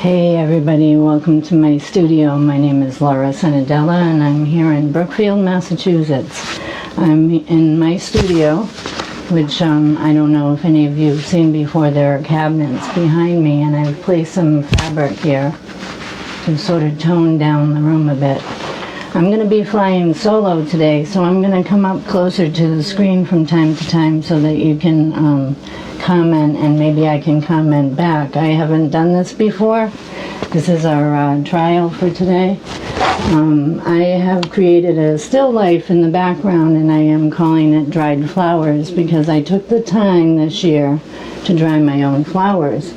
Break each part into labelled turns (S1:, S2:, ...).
S1: Hey everybody, welcome to my studio. My name is Cenedella and I'm here in Brookfield, Massachusetts. I'm in my studio, which I don't know if any of you have seen before. There are cabinets behind me and I've placed some fabric here to sort of tone down the room a bit. I'm going to be flying solo today, so I'm going to come up closer to the screen from time to time so that you can comment and maybe I can comment back. I haven't done this before. This is our trial for today. I have created a still life in the background and I am calling it dried flowers because I took the time this year to dry my own flowers.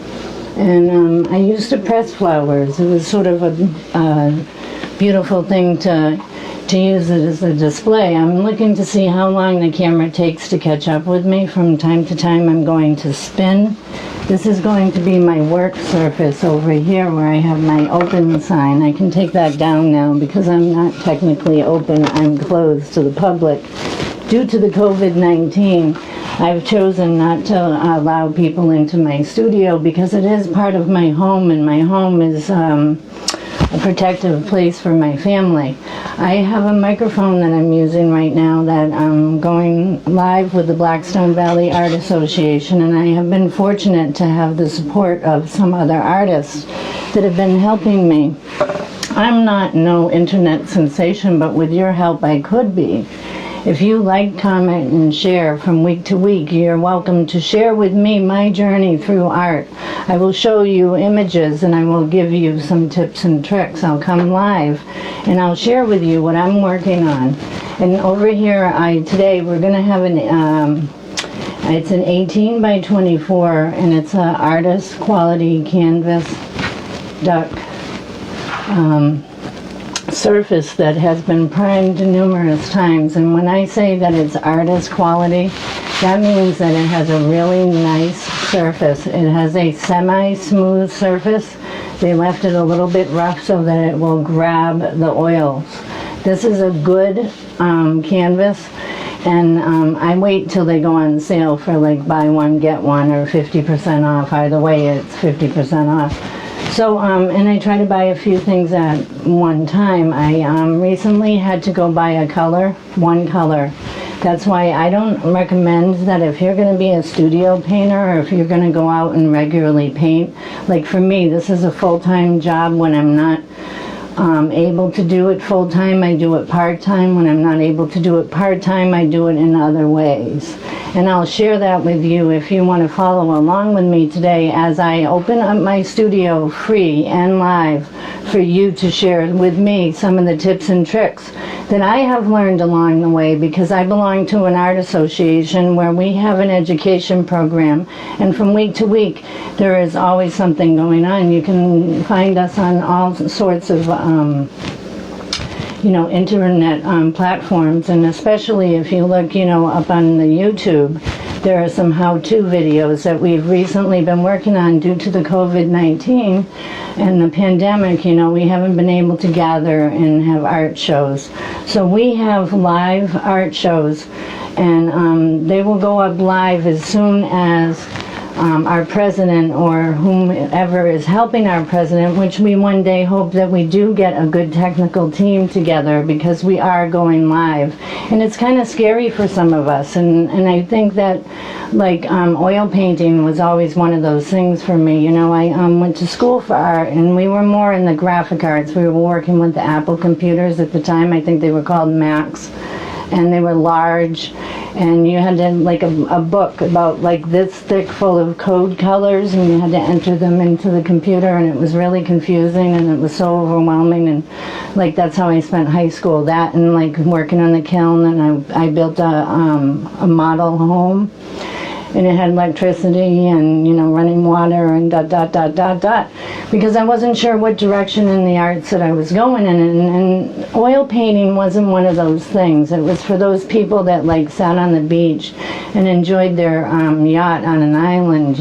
S1: And I used to press flowers. It was sort of a beautiful thing to use it as a display. I'm looking to see how long the camera takes to catch up with me. From time to time I'm going to spin. This is going to be my work surface over here where I have my open sign. I can take that down now because I'm not technically open. I'm closed to the public. Due to the COVID-19, I've chosen not to allow people into my studio because it is part of my home, and my home is a protective place for my family. I have a microphone that I'm using right now that I'm going live with the Blackstone Valley Art Association, and I have been fortunate to have the support of some other artists that have been helping me. I'm not no internet sensation, but with your help I could be. If you like, comment, and share from week to week, you're welcome to share with me my journey through art. I will show you images and I will give you some tips and tricks. I'll come live and I'll share with you what I'm working on. And over here, today we're going to have it's an 18 by 24 and it's an artist quality canvas duck surface that has been primed numerous times. And when I say that it's artist quality, that means that it has a really nice surface. It has a semi-smooth surface. They left it a little bit rough so that it will grab the oils. This is a good canvas, and I wait till they go on sale for like buy one get one or 50% off. Either way, it's 50% off. So, and I try to buy a few things at one time. I recently had to go buy one color. That's why I don't recommend that if you're going to be a studio painter or if you're going to go out and regularly paint. Like for me, this is a full-time job. When I'm not able to do it full-time, I do it part-time. When I'm not able to do it part-time, I do it in other ways. And I'll share that with you if you want to follow along with me today as I open up my studio free and live for you to share with me some of the tips and tricks that I have learned along the way, because I belong to an art association where we have an education program, and from week to week there is always something going on. You can find us on all sorts of internet platforms, and especially if you look, up on the YouTube, there are some how-to videos that we've recently been working on due to the COVID-19 and the pandemic. We haven't been able to gather and have art shows. So we have live art shows, and they will go up live as soon as our president or whomever is helping our president, which we one day hope that we do get a good technical team together, because we are going live. And it's kind of scary for some of us, and I think that oil painting was always one of those things for me. I went to school for art, and we were more in the graphic arts. We were working with the Apple computers at the time. I think they were called Macs, and they were large, and you had to a book about this thick full of code colors, and you had to enter them into the computer, and it was really confusing and it was so overwhelming. And that's how I spent high school, that and working on the kiln. And I built a model home, and it had electricity and running water and ... because I wasn't sure what direction in the arts that I was going in, and oil painting wasn't one of those things. It was for those people that sat on the beach and enjoyed their yacht on an island.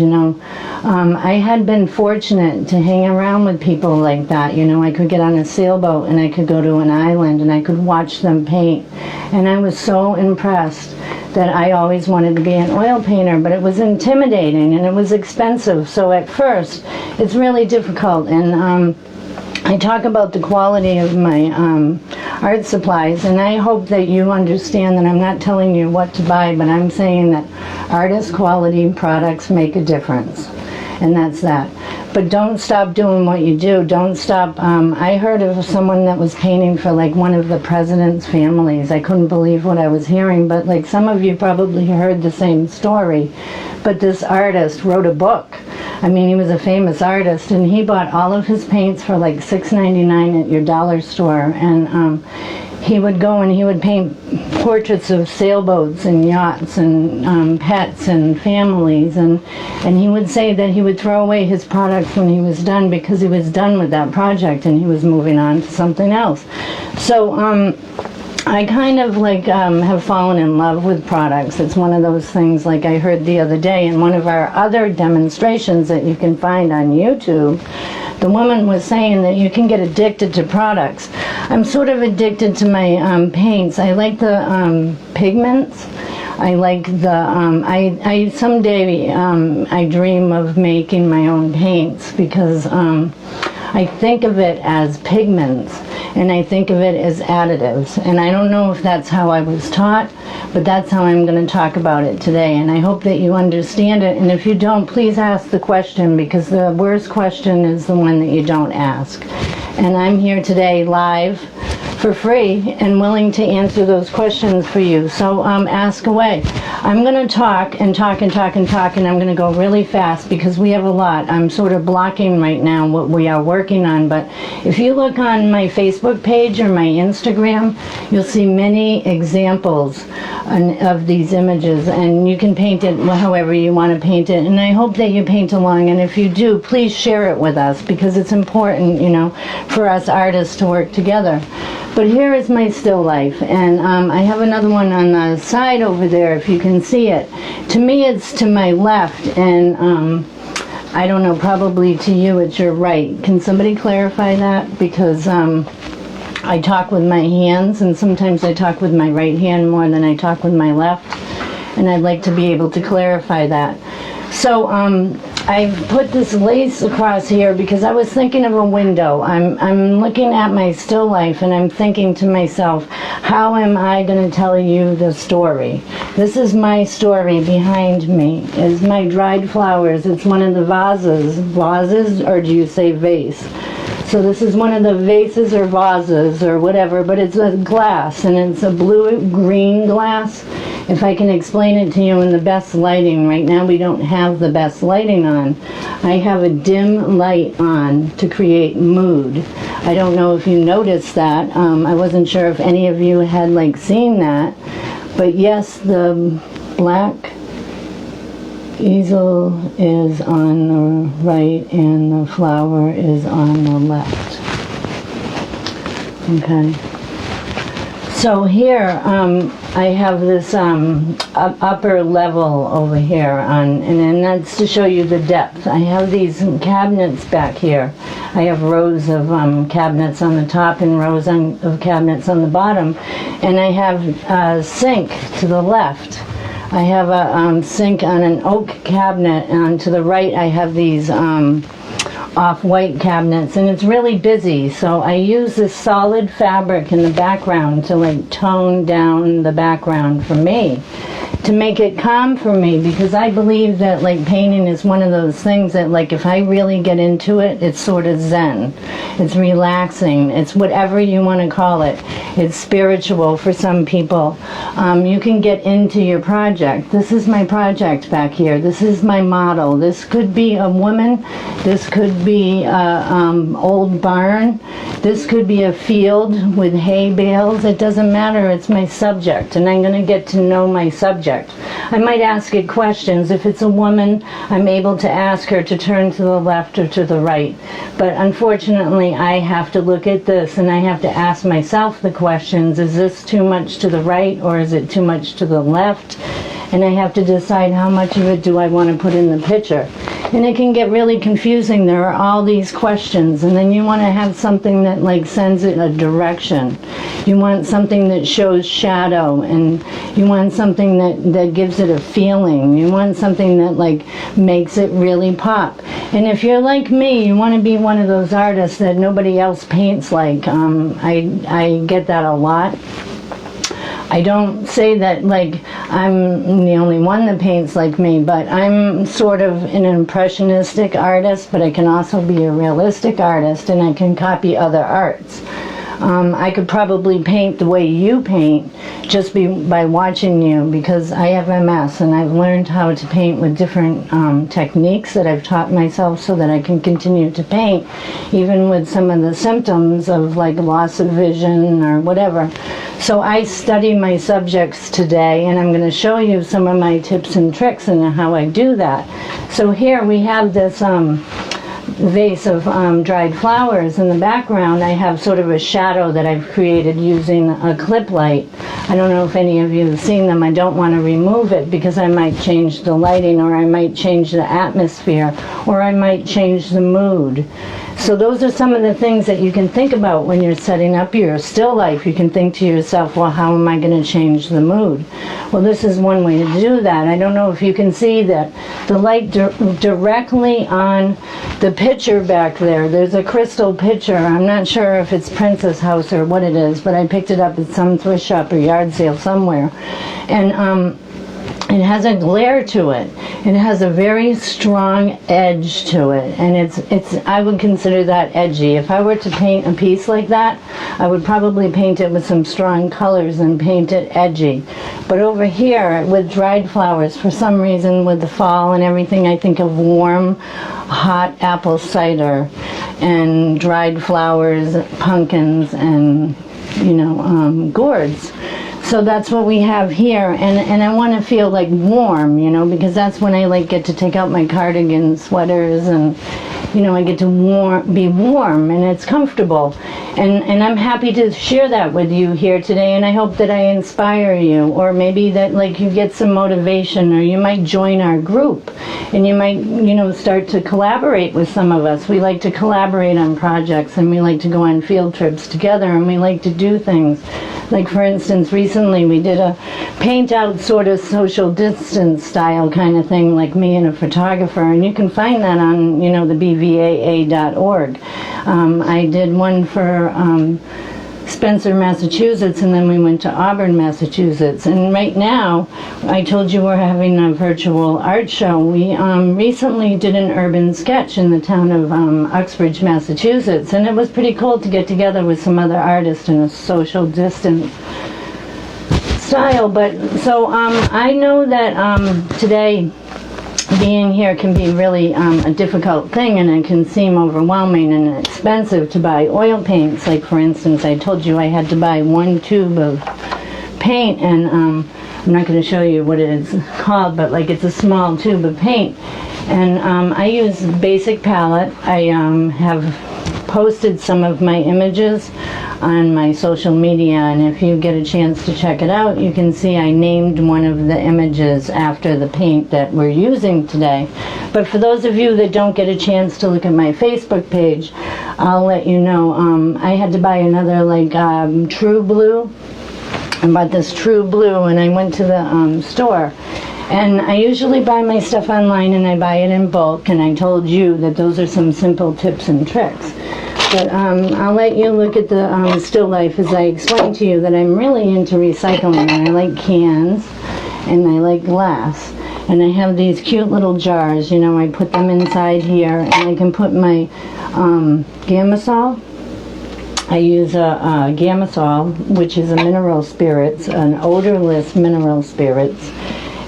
S1: I had been fortunate to hang around with people like that. I could get on a sailboat and I could go to an island and I could watch them paint, and I was so impressed that I always wanted to be an oil painter, but it was intimidating and it was expensive. So at first, it's really difficult. And I talk about the quality of my art supplies, and I hope that you understand that I'm not telling you what to buy, but I'm saying that artist quality products make a difference, and that's that. But don't stop doing what you do. Don't stop. I heard of someone that was painting for like one of the president's families. I couldn't believe what I was hearing, but like some of you probably heard the same story. But this artist wrote a book. I mean, he was a famous artist, and he bought all of his paints for like $6.99 at your dollar store. And he would go and he would paint portraits of sailboats and yachts and pets and families, and he would say that he would throw away his products when he was done because he was done with that project and he was moving on to something else. So I kind of like have fallen in love with products. It's one of those things, like I heard the other day in one of our other demonstrations that you can find on YouTube, the woman was saying that you can get addicted to products. I'm sort of addicted to my paints. I like the pigments. I like the, I someday I dream of making my own paints because I think of it as pigments and I think of it as additives. And I don't know if that's how I was taught, but that's how I'm going to talk about it today. And I hope that you understand it. And if you don't, please ask the question, because the worst question is the one that you don't ask. And I'm here today live for free and willing to answer those questions for you. So ask away. I'm going to talk and talk and talk and talk, and I'm going to go really fast because we have a lot. I'm sort of blocking right now what we are working on, but if you look on my Facebook page or my Instagram, you'll see many examples of these images, and you can paint it however you want to paint it, and I hope that you paint along, and if you do, please share it with us because it's important, you know, for us artists to work together. But here is my still life, and I have another one on the side over there if you can see it. To me it's to my left, and I don't know, probably to you it's your right. Can somebody clarify that? Because I talk with my hands, and sometimes I talk with my right hand more than I talk with my left, and I'd like to be able to clarify that. So I've put this lace across here because I was thinking of a window. I'm looking at my still life and I'm thinking to myself, how am I going to tell you the story? This is my story. Behind me is my dried flowers. It's one of the vases. Vases, or do you say vase? So this is one of the vases or vases or whatever, but it's a glass, and it's a blue-green glass. If I can explain it to you in the best lighting. Right now we don't have the best lighting on. I have a dim light on to create mood. I don't know if you noticed that. I wasn't sure if any of you had like seen that. But yes, the black easel is on the right and the flower is on the left. Okay. So here I have this upper level over here and that's to show you the depth. I have these cabinets back here. I have rows of cabinets on the top and rows of cabinets on the bottom, and I have a sink to the left. I have a sink on an oak cabinet, and to the right I have these off-white cabinets, and it's really busy, so I use this solid fabric in the background to like tone down the background for me, to make it calm for me, because I believe that like painting is one of those things that like if I really get into it, it's sort of zen. It's relaxing. It's whatever you want to call it. It's spiritual for some people. You can get into your project. This is my project back here. This is my model. This could be a woman. This could be an old barn. This could be a field with hay bales. It doesn't matter. It's my subject, and I'm going to get to know my subject. I might ask it questions. If it's a woman, I'm able to ask her to turn to the left or to the right. But unfortunately, I have to look at this and I have to ask myself the questions. Is this too much to the right or is it too much to the left? and I have to decide how much of it do I want to put in the picture. And it can get really confusing. There are all these questions, and then you want to have something that like sends it a direction. You want something that shows shadow, and you want something that gives it a feeling. You want something that like makes it really pop. And if you're like me, you want to be one of those artists that nobody else paints like. I get that a lot. I don't say that like I'm the only one that paints like me, but I'm sort of an impressionistic artist, but I can also be a realistic artist, and I can copy other arts. I could probably paint the way you paint just by watching you, because I have MS and I've learned how to paint with different techniques that I've taught myself so that I can continue to paint even with some of the symptoms of like loss of vision or whatever. So I study my subjects today, and I'm going to show you some of my tips and tricks and how I do that. So here we have this vase of dried flowers. In the background I have sort of a shadow that I've created using a clip light. I don't know if any of you have seen them. I don't want to remove it because I might change the lighting, or I might change the atmosphere, or I might change the mood. So those are some of the things that you can think about when you're setting up your still life. You can think to yourself, well, how am I going to change the mood? Well, this is one way to do that. I don't know if you can see that the light directly on the picture back there. There's a crystal picture. I'm not sure if it's Princess House or what it is, but I picked it up at some thrift shop or yard sale somewhere. And it has a glare to it. It has a very strong edge to it, and it's I would consider that edgy. If I were to paint a piece like that, I would probably paint it with some strong colors and paint it edgy. But over here with dried flowers, for some reason with the fall and everything, I think of warm, hot apple cider and dried flowers, pumpkins, and gourds. So that's what we have here, and I want to feel like warm, because that's when I like get to take out my cardigan, sweaters, and I get to be warm, and it's comfortable, and I'm happy to share that with you here today, and I hope that I inspire you, or maybe that like you get some motivation, or you might join our group, and you might start to collaborate with some of us. We like to collaborate on projects, and we like to go on field trips together, and we like to do things. Like, for instance, recently we did a paint-out sort of social distance style kind of thing, like me and a photographer, and you can find that on, the bvaa.org. I did one for Spencer, Massachusetts, and then we went to Auburn, Massachusetts. And right now, I told you we're having a virtual art show. We recently did an urban sketch in the town of Uxbridge, Massachusetts, and it was pretty cool to get together with some other artists in a social distance style. But so I know that today being here can be really a difficult thing, and it can seem overwhelming and expensive to buy oil paints. Like, for instance, I told you I had to buy one tube of paint, and I'm not going to show you what it is called, but like it's a small tube of paint. And I use basic palette. I have posted some of my images on my social media, and if you get a chance to check it out, you can see I named one of the images after the paint that we're using today. But for those of you that don't get a chance to look at my Facebook page, I'll let you know. I had to buy another True Blue. I bought this True Blue, and I went to the store. And I usually buy my stuff online, and I buy it in bulk, and I told you that those are some simple tips and tricks. But I'll let you look at the still life as I explain to you that I'm really into recycling. I like cans, and I like glass. And I have these cute little jars, I put them inside here, and I can put my Gamasol. I use a Gamasol, which is a mineral spirits, an odorless mineral spirits.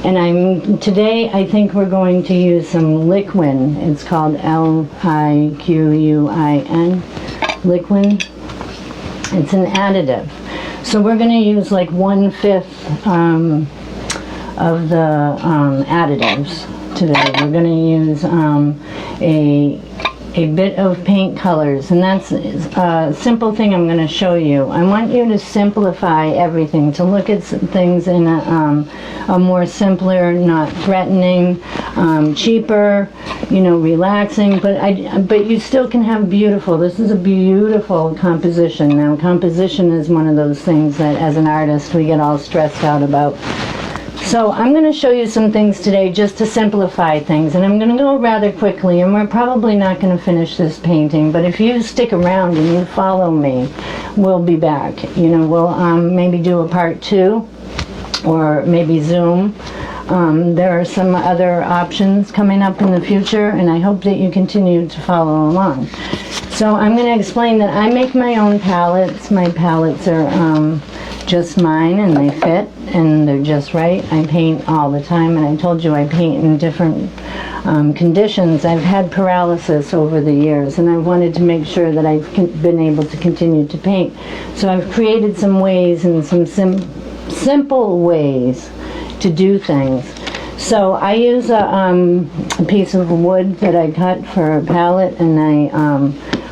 S1: And today I think we're going to use some liquin. It's called Liquin, liquin. It's an additive. So we're going to use like 1/5 of the additives today. We're going to use a a bit of paint colors, and that's a simple thing I'm going to show you. I want you to simplify everything, to look at things in a more simpler, not threatening, cheaper, you know, relaxing, but you still can have beautiful. This is a beautiful composition. Now, composition is one of those things that as an artist we get all stressed out about. So I'm going to show you some things today just to simplify things, and I'm going to go rather quickly, and we're probably not going to finish this painting, but if you stick around and you follow me, we'll be back. You know, we'll maybe do a part 2, or maybe Zoom. There are some other options coming up in the future, and I hope that you continue to follow along. So I'm going to explain that I make my own palettes. My palettes are just mine, and they fit, and they're just right. I paint all the time, and I told you I paint in different conditions. I've had paralysis over the years, and I wanted to make sure that I've been able to continue to paint. So I've created some ways, and some simple ways to do things. So I use a piece of wood that I cut for a palette, and I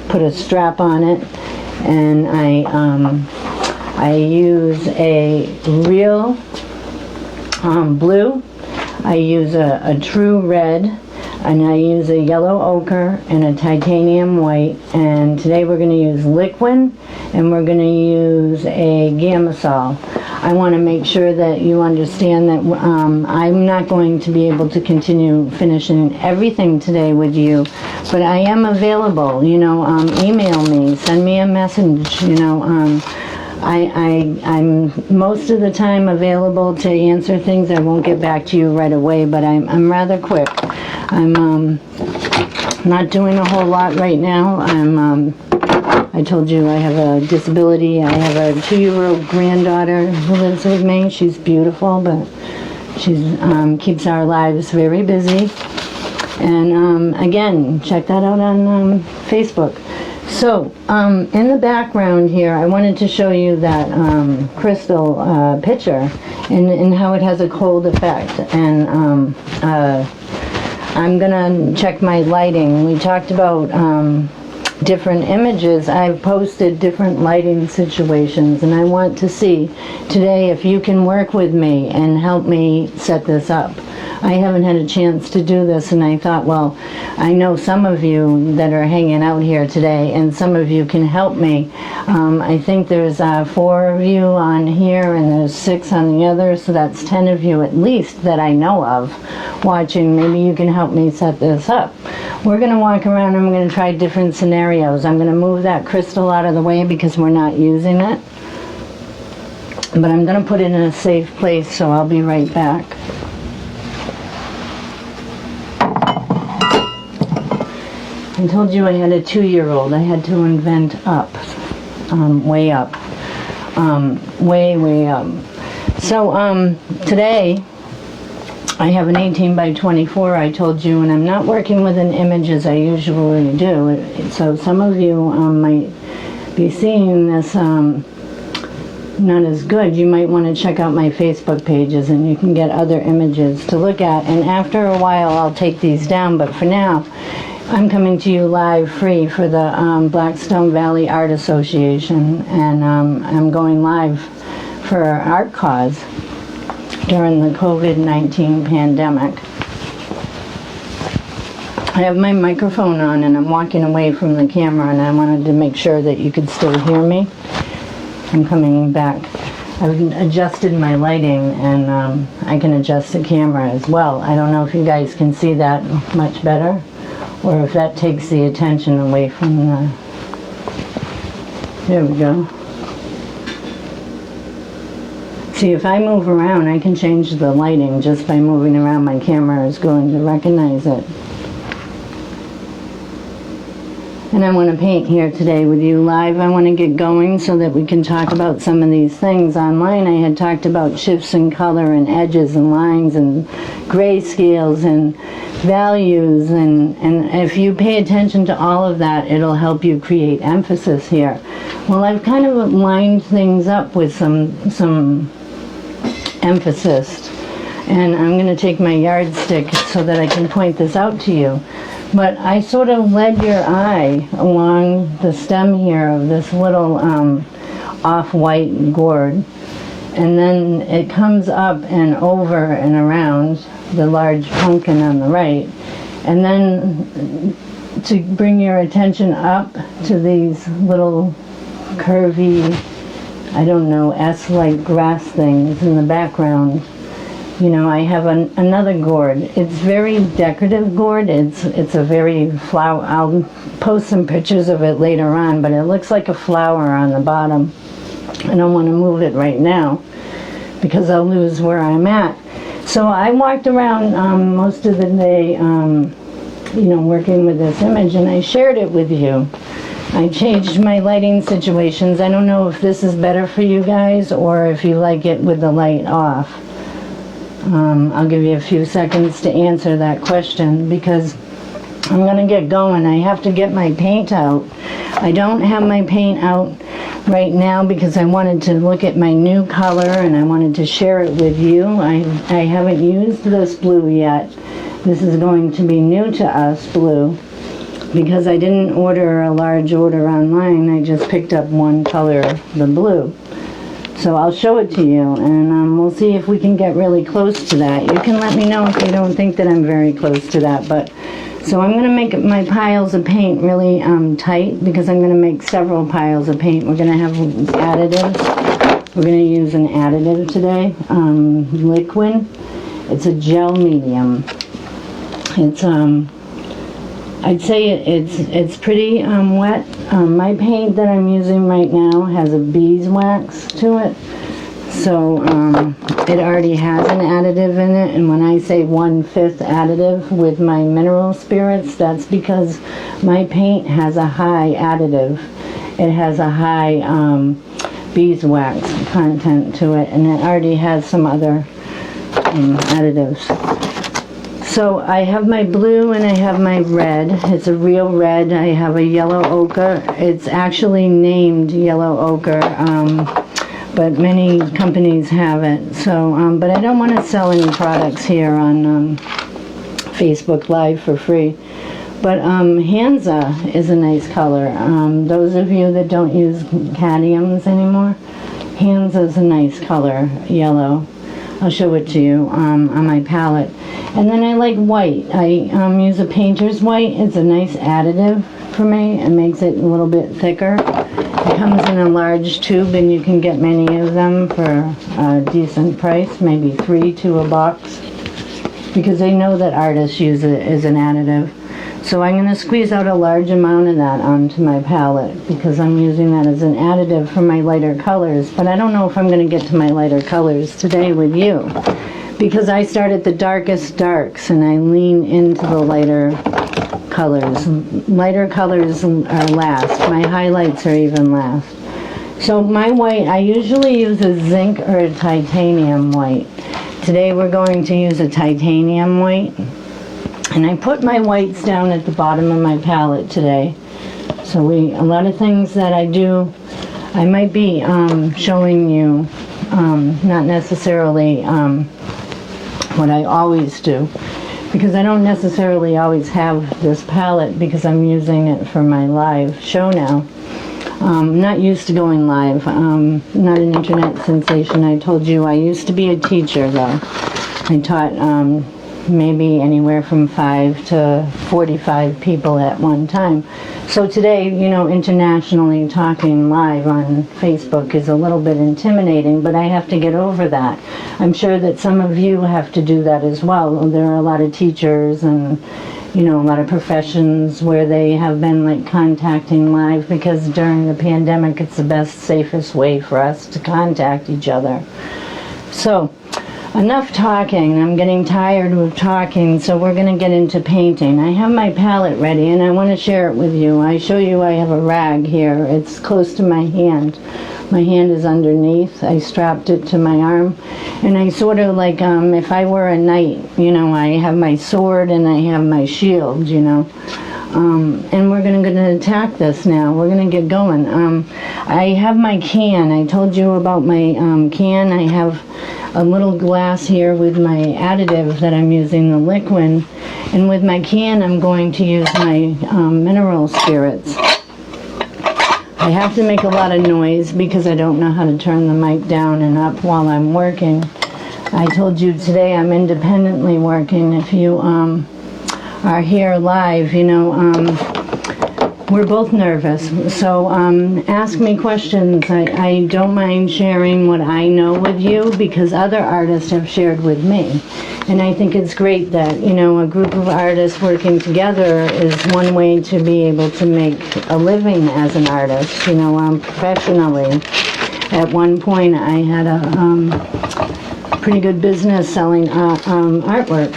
S1: put a strap on it, and I use a real blue, I use a true red, and I use a yellow ochre and a titanium white, and today we're going to use liquid, and we're going to use a Gamasol. I want to make sure that you understand that I'm not going to be able to continue finishing everything today with you, but I am available. You know, email me, send me a message. You know, I'm most of the time available to answer things. I won't get back to you right away, but I'm rather quick. I'm not doing a whole lot right now. I told you I have a disability. I have a 2-year-old granddaughter who lives with me. She's beautiful, but she keeps our lives very busy. And again, check that out on Facebook. So, in the background here, I wanted to show you that crystal picture and how it has a cold effect. And I'm going to check my lighting. We talked about different images. I've posted different lighting situations, and I want to see today if you can work with me and help me set this up. I haven't had a chance to do this, and I thought, well, I know some of you that are hanging out here today, and some of you can help me. I think there's 4 of you on here, and there's 6 on the other, so that's 10 of you at least that I know of watching. Maybe you can help me set this up. We're going to walk around, and I'm going to try different scenarios. I'm going to move that crystal out of the way because we're not using it, but I'm going to put it in a safe place, so I'll be right back. I told you I had a 2-year-old. I had to invent up, way up, way up. So today I have an 18 by 24, I told you, and I'm not working with an image as I usually do. So some of you might be seeing this not as good. You might want to check out my Facebook pages, and you can get other images to look at. And after a while I'll take these down, but for now I'm coming to you live free for the Blackstone Valley Art Association, and I'm going live for Art Cause during the COVID-19 pandemic. I have my microphone on, and I'm walking away from the camera, and I wanted to make sure that you could still hear me. I'm coming back. I've adjusted my lighting, and I can adjust the camera as well. I don't know if you guys can see that much better, or if that takes the attention away from the... There we go. See, if I move around, I can change the lighting just by moving around. My camera is going to recognize it. And I want to paint here today with you live. I want to get going so that we can talk about some of these things. Online I had talked about shifts in color and edges and lines and grayscales and values, and if you pay attention to all of that, it'll help you create emphasis here. Well, I've kind of lined things up with some emphasis, And I'm going to take my yardstick so that I can point this out to you. But I sort of led your eye along the stem here of this little off-white gourd. And then it comes up and over and around the large pumpkin on the right. And then to bring your attention up to these little curvy, I don't know, S-like grass things in the background. You know, I have another gourd. It's very decorative gourd. It's a very flower. I'll post some pictures of it later on, but it looks like a flower on the bottom. I don't want to move it right now because I'll lose where I'm at. So I walked around most of the day, you know, working with this image, and I shared it with you. I changed my lighting situations. I don't know if this is better for you guys or if you like it with the light off. I'll give you a few seconds to answer that question because I'm going to get going. I have to get my paint out. I don't have my paint out right now because I wanted to look at my new color and I wanted to share it with you. I haven't used this blue yet. This is going to be new to us, blue, because I didn't order a large order online. I just picked up one color, the blue. So I'll show it to you, and we'll see if we can get really close to that. You can let me know if you don't think that I'm very close to that. But so I'm going to make my piles of paint really tight because I'm going to make several piles of paint. We're going to have additives. We're going to use an additive today, liquid. It's a gel medium. It's I'd say it's pretty wet. My paint that I'm using right now has a beeswax to it, so it already has an additive in it. And when I say 1/5 additive with my mineral spirits, that's because my paint has a high additive. It has a high beeswax content to it, and it already has some other additives. So I have my blue and I have my red. It's a real red. I have a yellow ochre. It's actually named yellow ochre, but many companies have it. So, but I don't want to sell any products here on Facebook Live for free. But Hansa is a nice color. Those of you that don't use cadmiums anymore, Hansa is a nice color, yellow. I'll show it to you on my palette. And then I like white. I use a painter's white. It's a nice additive for me. It makes it a little bit thicker. It comes in a large tube and you can get many of them for a decent price, maybe 3 to a box, because they know that artists use it as an additive. So I'm going to squeeze out a large amount of that onto my palette because I'm using that as an additive for my lighter colors. But I don't know if I'm going to get to my lighter colors today with you because I start at the darkest darks and I lean into the lighter colors. Lighter colors are last. My highlights are even last. So my white, I usually use a zinc or a titanium white. Today we're going to use a titanium white. And I put my whites down at the bottom of my palette today. So a lot of things that I do, I might be showing you, not necessarily what I always do, because I don't necessarily always have this palette because I'm using it for my live show now. Not used to going live, not an internet sensation. I told you I used to be a teacher though. I taught maybe anywhere from 5 to 45 people at one time. So today, you know, internationally talking live on Facebook is a little bit intimidating, but I have to get over that. I'm sure that some of you have to do that as well. There are a lot of teachers and, you know, a lot of professions where they have been like contacting live because during the pandemic it's the best, safest way for us to contact each other. So, enough talking. I'm getting tired of talking, so we're going to get into painting. I have my palette ready, and I want to share it with you. I show you I have a rag here. It's close to my hand. My hand is underneath. I strapped it to my arm, and I sort of like, if I were a knight, you know, I have my sword and I have my shield, you know. And we're going to attack this now. We're going to get going. I have my can. I told you about my can. I have a little glass here with my additive that I'm using, the liquid, and with my can I'm going to use my mineral spirits. I have to make a lot of noise because I don't know how to turn the mic down and up while I'm working. I told you today I'm independently working. If you are here live, you know, we're both nervous, so ask me questions. I don't mind sharing what I know with you because other artists have shared with me. And I think it's great that, you know, a group of artists working together is one way to be able to make a living as an artist, you know, professionally. At one point I had a pretty good business selling artwork.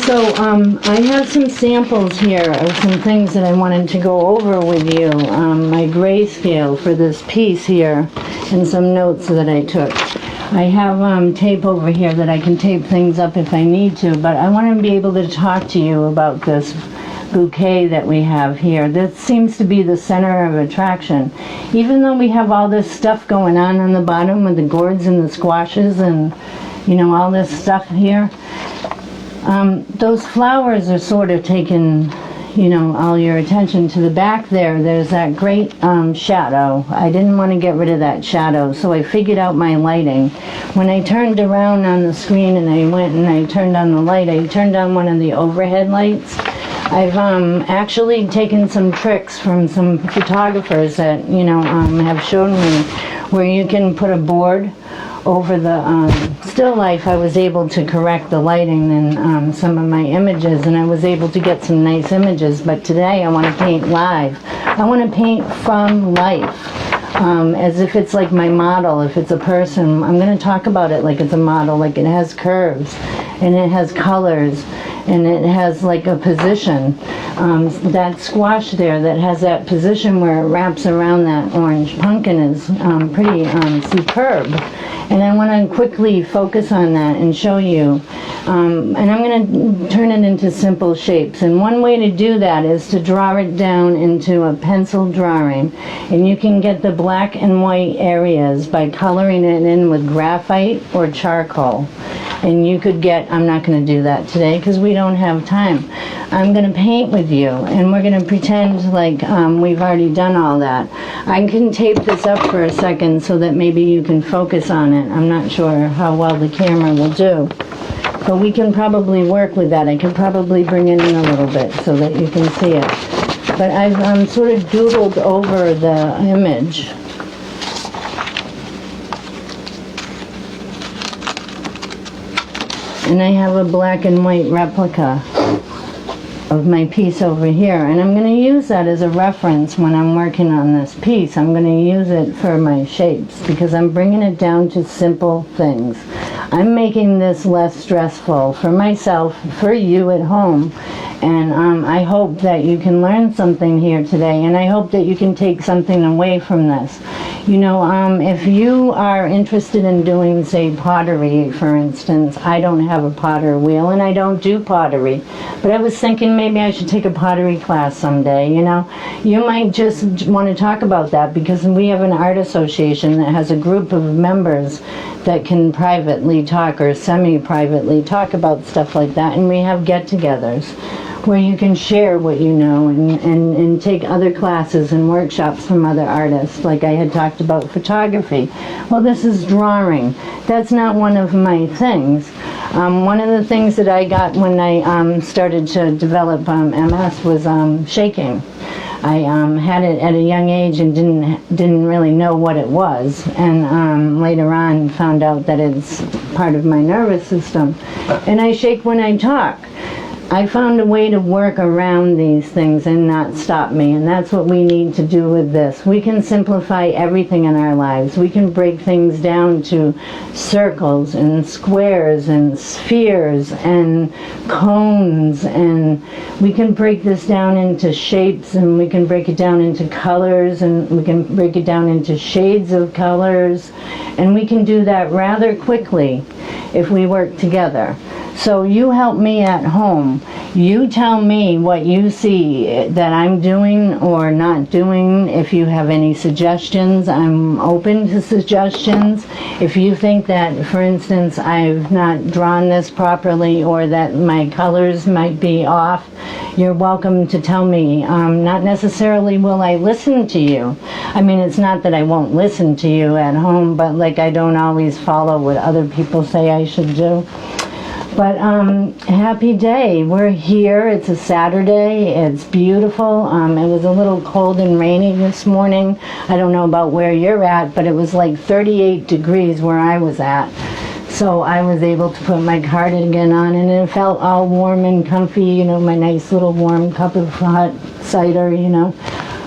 S1: So I have some samples here of some things that I wanted to go over with you. My grayscale for this piece here and some notes that I took. I have tape over here that I can tape things up if I need to, but I want to be able to talk to you about this bouquet that we have here. This seems to be the center of attraction. Even though we have all this stuff going on the bottom with the gourds and the squashes and, you know, all this stuff here, those flowers are sort of taking, you know, all your attention. To the back there's that great shadow. I didn't want to get rid of that shadow, so I figured out my lighting. When I turned around on the screen and I went and I turned on the light, I turned on one of the overhead lights. I've actually taken some tricks from some photographers that, you know, have shown me where you can put a board over the still life. I was able to correct the lighting in some of my images, and I was able to get some nice images. But today I want to paint live. I want to paint from life, as if it's like my model. If it's a person, I'm going to talk about it like it's a model, like it has curves and it has colors and it has like a position. That squash there that has that position where it wraps around that orange pumpkin is pretty superb. And I want to quickly focus on that and show you. And I'm going to turn it into simple shapes. And one way to do that is to draw it down into a pencil drawing. And you can get the black and white areas by coloring it in with graphite or charcoal. And you could get, I'm not going to do that today because we don't have time. I'm going to paint with you, and we're going to pretend like we've already done all that. I can tape this up for a second so that maybe you can focus on it. I'm not sure how well the camera will do, but we can probably work with that. I can probably bring it in a little bit so that you can see it. But I've sort of doodled over the image. And I have a black and white replica of my piece over here, and I'm going to use that as a reference when I'm working on this piece. I'm going to use it for my shapes because I'm bringing it down to simple things. I'm making this less stressful for myself, for you at home, and I hope that you can learn something here today, and I hope that you can take something away from this. You know, if you are interested in doing, say, pottery, for instance, I don't have a potter wheel and I don't do pottery, but I was thinking maybe I should take a pottery class someday, you know. You might just want to talk about that because we have an art association that has a group of members that can privately talk or semi-privately talk about stuff like that, and we have get-togethers where you can share what you know and take other classes and workshops from other artists. Like I had talked about photography. Well, this is drawing. That's not one of my things. One of the things that I got when I started to develop MS was shaking. I had it at a young age and didn't really know what it was, and later on found out that it's part of my nervous system. And I shake when I talk. I found a way to work around these things and not stop me, and that's what we need to do with this. We can simplify everything in our lives. We can break things down to circles and squares and spheres and cones, and we can break this down into shapes, and we can break it down into colors, and we can break it down into shades of colors, and we can do that rather quickly if we work together. So you help me at home. You tell me what you see that I'm doing or not doing. If you have any suggestions, I'm open to suggestions. If you think that, for instance, I've not drawn this properly or that my colors might be off, you're welcome to tell me. Not necessarily will I listen to you. I mean, it's not that I won't listen to you at home, but like I don't always follow what other people say I should do. But happy day. We're here. It's a Saturday. It's beautiful. It was a little cold and rainy this morning. I don't know about where you're at, but it was like 38 degrees where I was at. So I was able to put my cardigan on, and it felt all warm and comfy, you know, my nice little warm cup of hot cider, you know,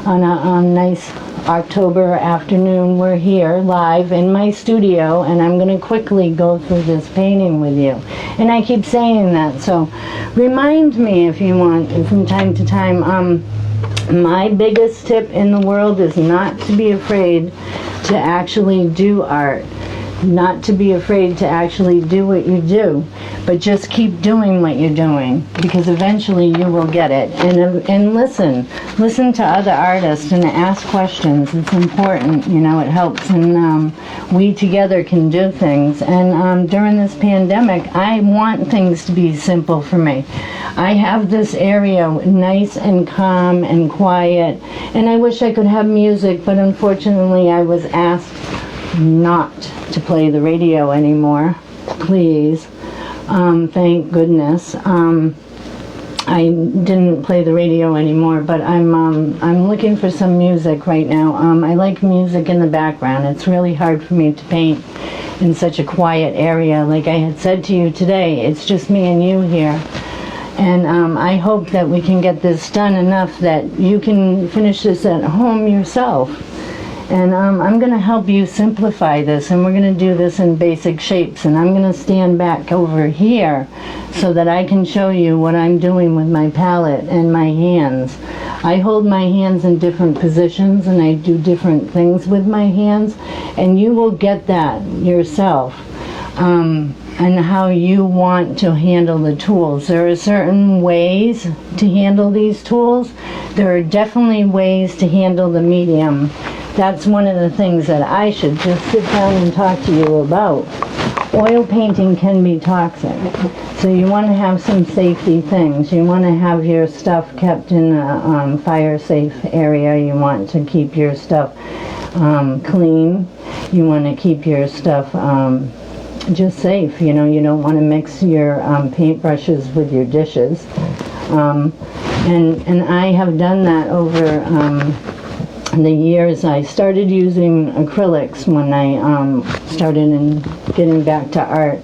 S1: on a nice October afternoon. We're here live in my studio, and I'm going to quickly go through this painting with you. And I keep saying that, so remind me if you want from time to time. My biggest tip in the world is not to be afraid to actually do art. Not to be afraid to actually do what you do, but just keep doing what you're doing, because eventually you will get it. And listen to other artists and ask questions. It's important, you know, it helps, and we together can do things. And during this pandemic, I want things to be simple for me. I have this area nice and calm and quiet, and I wish I could have music, but unfortunately I was asked not to play the radio anymore, please. Thank goodness. I didn't play the radio anymore, but I'm looking for some music right now. I like music in the background. It's really hard for me to paint in such a quiet area. Like I had said to you today, it's just me and you here. And I hope that we can get this done enough that you can finish this at home yourself. And I'm going to help you simplify this, and we're going to do this in basic shapes. And I'm going to stand back over here so that I can show you what I'm doing with my palette and my hands. I hold my hands in different positions, and I do different things with my hands, and you will get that yourself. And how you want to handle the tools. There are certain ways to handle these tools. There are definitely ways to handle the medium. That's one of the things that I should just sit down and talk to you about. Oil painting can be toxic, so you want to have some safety things. You want to have your stuff kept in a fire-safe area. You want to keep your stuff clean. You want to keep your stuff just safe. You know, you don't want to mix your paintbrushes with your dishes. And I have done that over the years. I started using acrylics when I started in getting back to art.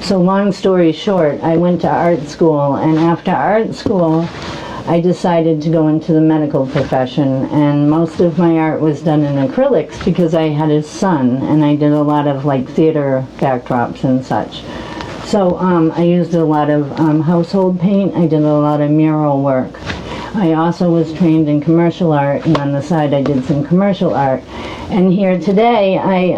S1: So long story short, I went to art school, and after art school I decided to go into the medical profession, and most of my art was done in acrylics because I had a son, and I did a lot of like theater backdrops and such. So I used a lot of household paint. I did a lot of mural work. I also was trained in commercial art, and on the side I did some commercial art. And here today I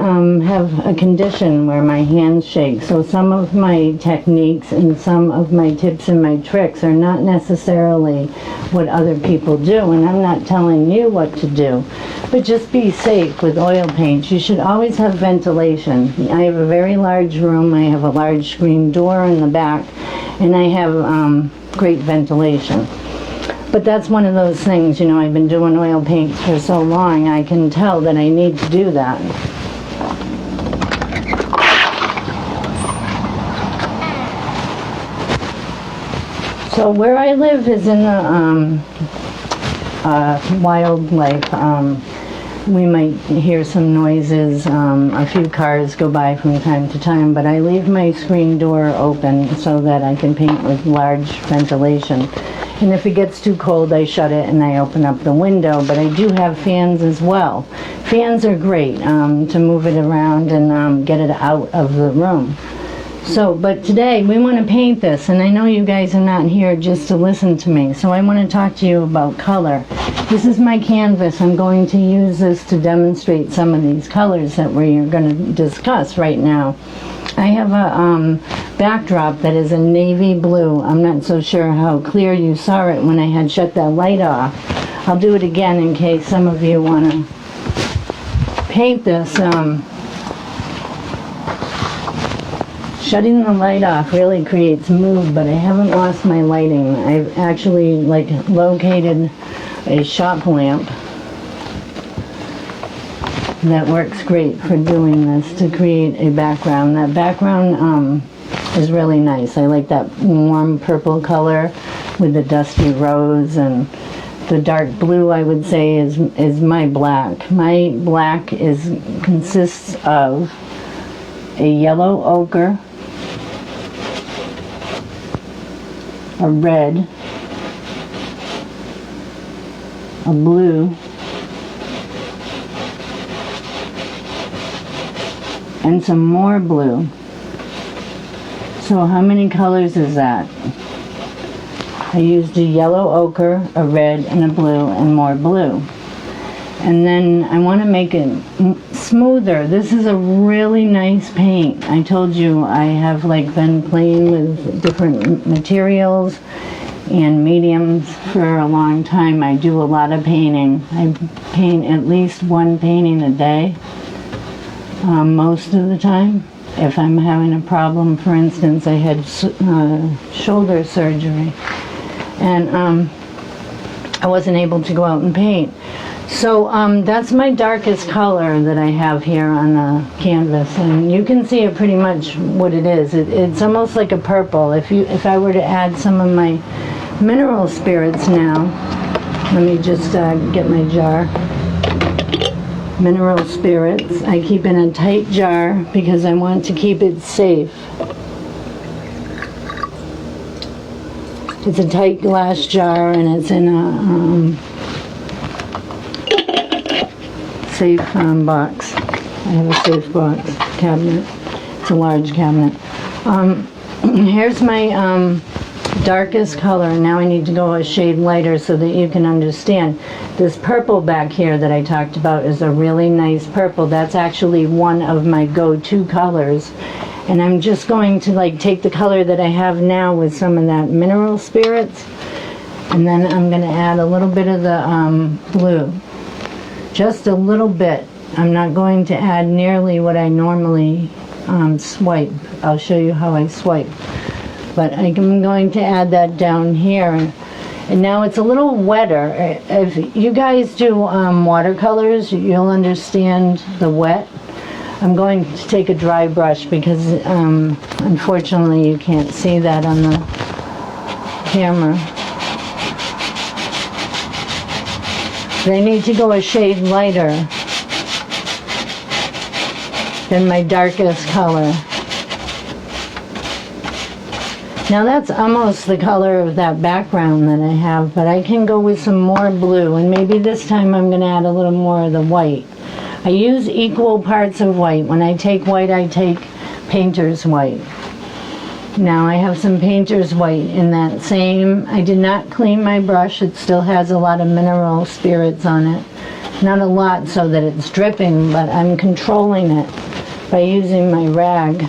S1: have a condition where my hands shake, so some of my techniques and some of my tips and my tricks are not necessarily what other people do, and I'm not telling you what to do. But just be safe with oil paints. You should always have ventilation. I have a very large room. I have a large screen door in the back, and I have great ventilation. But that's one of those things, you know, I've been doing oil paints for so long, I can tell that I need to do that. So where I live is in the wildlife. We might hear some noises, a few cars go by from time to time, but I leave my screen door open so that I can paint with large ventilation. And if it gets too cold, I shut it and I open up the window, but I do have fans as well. Fans are great to move it around and get it out of the room. So, but today we want to paint this, and I know you guys are not here just to listen to me, so I want to talk to you about color. This is my canvas. I'm going to use this to demonstrate some of these colors that we're going to discuss right now. I have a backdrop that is a navy blue. I'm not so sure how clear you saw it when I had shut that light off. I'll do it again in case some of you want to paint this. shutting the light off really creates mood, but I haven't lost my lighting. I've actually located a shop lamp that works great for doing this to create a background. That background is really nice. I like that warm purple color with the dusty rose, and the dark blue, I would say, is my black. My black consists of a yellow ochre, a red, a blue, and some more blue. So how many colors is that? I used a yellow ochre, a red, and a blue, and more blue. And then I want to make it smoother. This is a really nice paint. I told you I have been playing with different materials and mediums for a long time. I do a lot of painting. I paint at least one painting a day, most of the time. If I'm having a problem, for instance, I had shoulder surgery, and I wasn't able to go out and paint. So that's my darkest color that I have here on the canvas, and you can see it pretty much what it is. It's almost like a purple. If I were to add some of my mineral spirits now, let me just get my jar. Mineral spirits I keep in a tight jar because I want to keep it safe. It's a tight glass jar, and it's in a safe box. I have a safe box cabinet. It's a large cabinet. Here's my darkest color. Now I need to go a shade lighter so that you can understand. This purple back here that I talked about is a really nice purple. That's actually one of my go-to colors. And I'm just going to take the color that I have now with some of that mineral spirits, and then I'm going to add a little bit of the blue. Just a little bit. I'm not going to add nearly what I normally swipe. I'll show you how I swipe. But I'm going to add that down here. And now it's a little wetter. If you guys do watercolors, you'll understand the wet. I'm going to take a dry brush because unfortunately you can't see that on the camera. They need to go a shade lighter than my darkest color. Now that's almost the color of that background that I have, but I can go with some more blue, and maybe this time I'm going to add a little more of the white. I use equal parts of white. When I take white, I take painter's white. Now I have some painter's white in that same. I did not clean my brush. It still has a lot of mineral spirits on it. Not a lot so that it's dripping, but I'm controlling it by using my rag.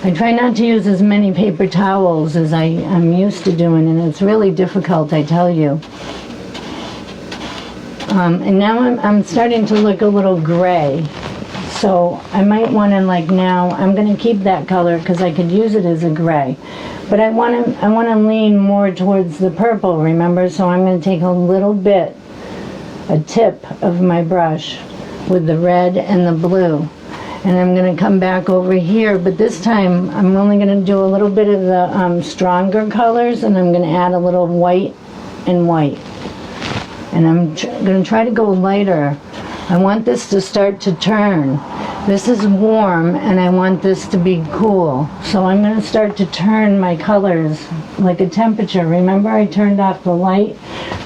S1: I try not to use as many paper towels as I'm used to doing, and it's really difficult, I tell you. And now I'm starting to look a little gray. So I might want to now, I'm going to keep that color because I could use it as a gray. But I want to lean more towards the purple, remember? So I'm going to take a little bit, a tip of my brush with the red and the blue. And I'm going to come back over here, but this time I'm only going to do a little bit of the stronger colors, and I'm going to add a little white and white. And I'm going to try to go lighter. I want this to start to turn. This is warm, and I want this to be cool. So I'm going to start to turn my colors like a temperature. Remember I turned off the light?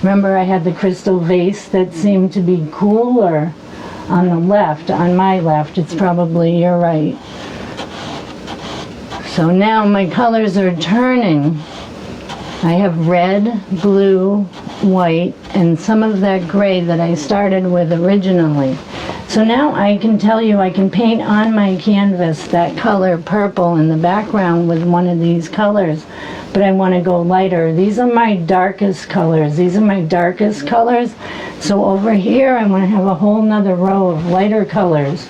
S1: Remember I had the crystal vase that seemed to be cooler? On the left, on my left, it's probably your right. So now my colors are turning. I have red, blue, white, and some of that gray that I started with originally. So now I can tell you I can paint on my canvas that color purple in the background with one of these colors, but I want to go lighter. These are my darkest colors. These are my darkest colors. So over here I want to have a whole nother row of lighter colors.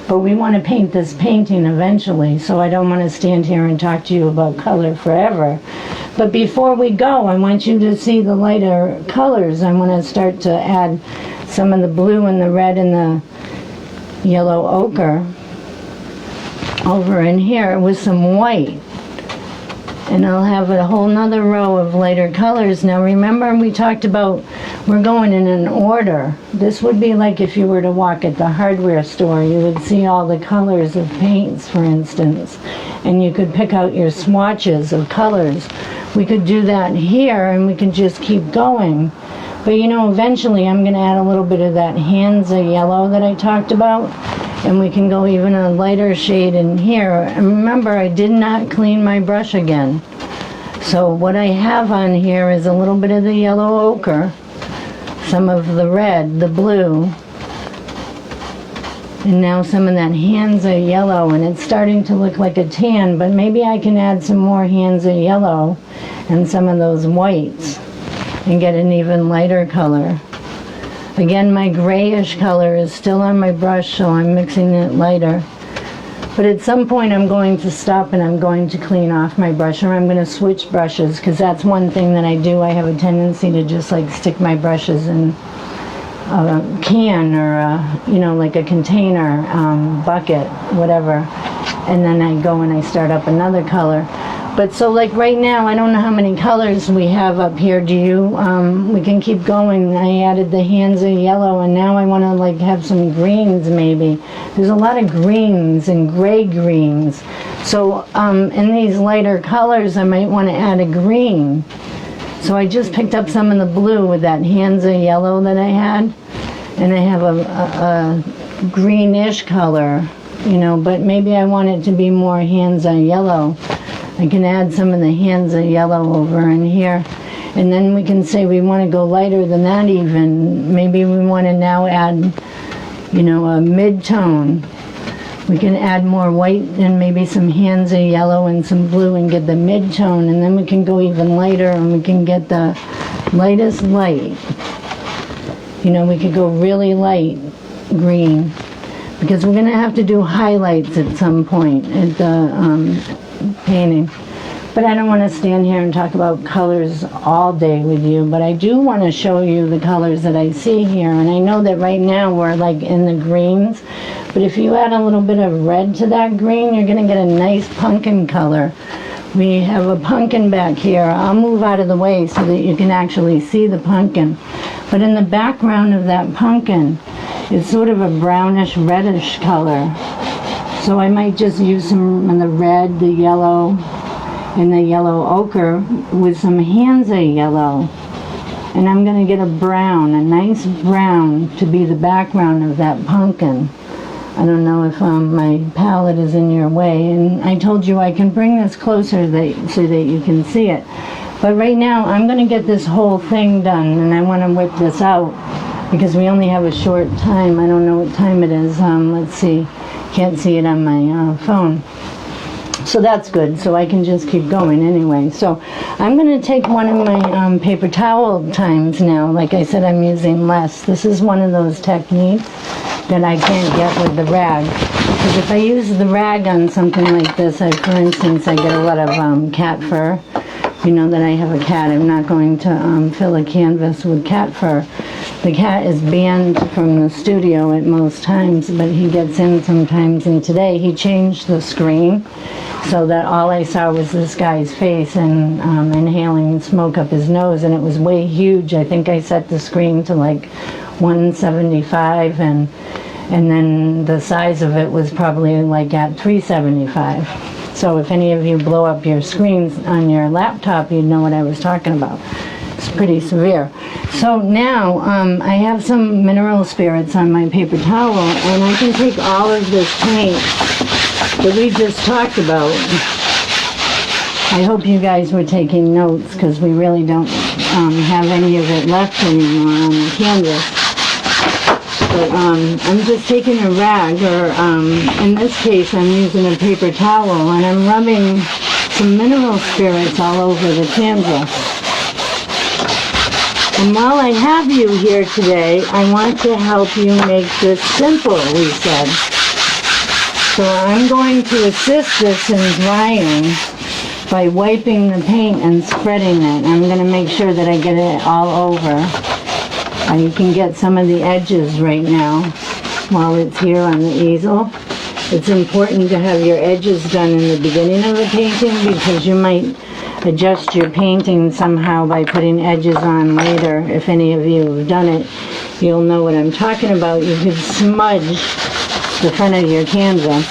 S1: But we want to paint this painting eventually, so I don't want to stand here and talk to you about color forever. But before we go, I want you to see the lighter colors. I want to start to add some of the blue and the red and the yellow ochre over in here with some white. And I'll have a whole nother row of lighter colors. Now remember, we talked about we're going in an order. This would be like if you were to walk at the hardware store. You would see all the colors of paints, for instance, and you could pick out your swatches of colors. We could do that here, and we can just keep going. But you know, eventually I'm going to add a little bit of that Hansa yellow that I talked about, and we can go even a lighter shade in here. And remember, I did not clean my brush again. So what I have on here is a little bit of the yellow ochre, some of the red, the blue, and now some of that Hansa yellow, and it's starting to look like a tan, but maybe I can add some more Hansa yellow and some of those whites and get an even lighter color. Again, my grayish color is still on my brush, so I'm mixing it lighter. But at some point I'm going to stop and I'm going to clean off my brush, or I'm going to switch brushes, because that's one thing that I do. I have a tendency to just like stick my brushes in a can or you know, like a container, bucket, whatever, and then I go and I start up another color. But so like right now, I don't know how many colors we have up here. Do you? We can keep going. I added the Hansa yellow, and now I want to like have some greens maybe. There's a lot of greens and gray greens. So in these lighter colors, I might want to add a green. So I just picked up some of the blue with that Hansa yellow that I had, and I have a greenish color, you know, but maybe I want it to be more Hansa yellow. I can add some of the Hansa yellow over in here, and then we can say we want to go lighter than that even. Maybe we want to now add, you know, a mid-tone. We can add more white and maybe some Hansa yellow and some blue and get the mid-tone, and then we can go even lighter and we can get the lightest light. You know, we could go really light green, because we're going to have to do highlights at some point at the painting. But I don't want to stand here and talk about colors all day with you, but I do want to show you the colors that I see here. And I know that right now we're like in the greens, but if you add a little bit of red to that green, you're going to get a nice pumpkin color. We have a pumpkin back here. I'll move out of the way so that you can actually see the pumpkin. But in the background of that pumpkin, it's sort of a brownish reddish color. So I might just use some of the red, the yellow, and the yellow ochre with some Hansa yellow. And I'm going to get a brown, a nice brown, to be the background of that pumpkin. I don't know if my palette is in your way. And I told you I can bring this closer so that you can see it. But right now I'm going to get this whole thing done, and I want to whip this out because we only have a short time. I don't know what time it is. Let's see. Can't see it on my phone. So that's good, so I can just keep going anyway. So I'm going to take one of my paper towel times now. Like I said, I'm using less. This is one of those techniques that I can't get with the rag. Because if I use the rag on something like this, for instance, I get a lot of cat fur. You know that I have a cat. I'm not going to fill a canvas with cat fur. The cat is banned from the studio at most times, but he gets in sometimes, and today he changed the screen so that all I saw was this guy's face and inhaling smoke up his nose, and it was way huge. I think I set the screen to like 175, and then the size of it was probably like at 375. So if any of you blow up your screens on your laptop, you'd know what I was talking about. It's pretty severe. So now I have some mineral spirits on my paper towel, and I can take all of this paint that we just talked about. I hope you guys were taking notes, because we really don't have any of it left anymore on the canvas. But I'm just taking a rag, or in this case I'm using a paper towel, and I'm rubbing some mineral spirits all over the canvas. And while I have you here today, I want to help you make this simple, we said. So I'm going to assist this in drying by wiping the paint and spreading it. I'm going to make sure that I get it all over. You can get some of the edges right now while it's here on the easel. It's important to have your edges done in the beginning of a painting because you might adjust your painting somehow by putting edges on later. If any of you have done it, you'll know what I'm talking about. You could smudge the front of your canvas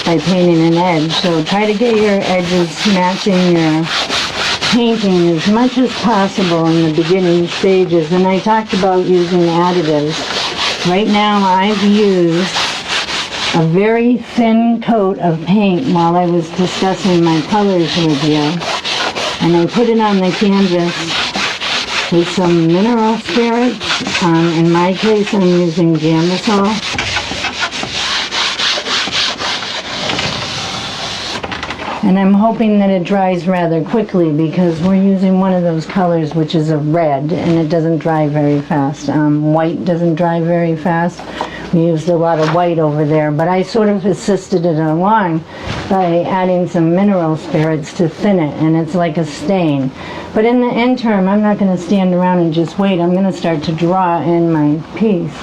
S1: by painting an edge. So try to get your edges matching your painting as much as possible in the beginning stages. And I talked about using additives. Right now I've used a very thin coat of paint while I was discussing my colors with you. And I put it on the canvas with some mineral spirits. In my case I'm using Jamisol. And I'm hoping that it dries rather quickly because we're using one of those colors which is a red and it doesn't dry very fast. White doesn't dry very fast. We used a lot of white over there, but I sort of assisted it along by adding some mineral spirits to thin it, and it's like a stain. But in the interim, I'm not going to stand around and just wait. I'm going to start to draw in my piece.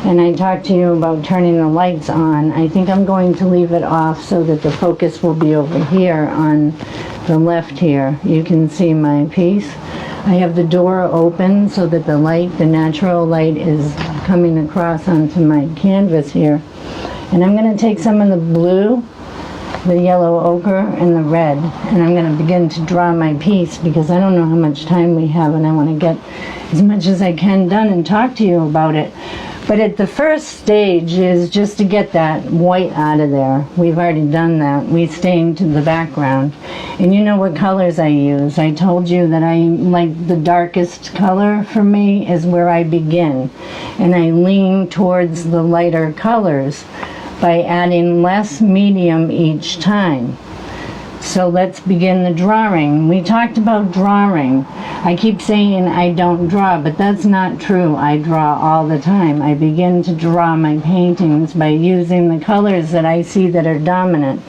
S1: And I talked to you about turning the lights on. I think I'm going to leave it off so that the focus will be over here on the left here. You can see my piece. I have the door open so that the light, the natural light, is coming across onto my canvas here. And I'm going to take some of the blue, the yellow ochre, and the red, and I'm going to begin to draw my piece because I don't know how much time we have and I want to get as much as I can done and talk to you about it. But at the first stage is just to get that white out of there. We've already done that. We stained the background. And you know what colors I use. I told you that I like the darkest color for me is where I begin. And I lean towards the lighter colors by adding less medium each time. So let's begin the drawing. We talked about drawing. I keep saying I don't draw, but that's not true. I draw all the time. I begin to draw my paintings by using the colors that I see that are dominant.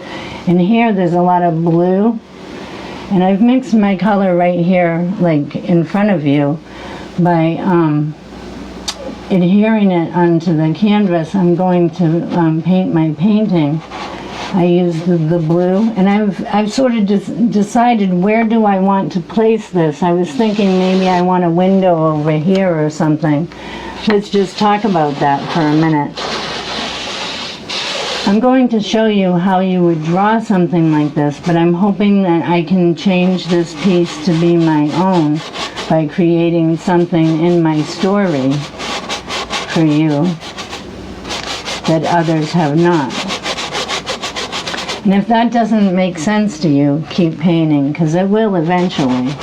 S1: And here there's a lot of blue. And I've mixed my color right here, like in front of you, by adhering it onto the canvas. I'm going to paint my painting. I use the blue, and I've sort of decided where do I want to place this. I was thinking maybe I want a window over here or something. Let's just talk about that for a minute. I'm going to show you how you would draw something like this, but I'm hoping that I can change this piece to be my own by creating something in my story for you that others have not. And if that doesn't make sense to you, keep painting, because it will eventually.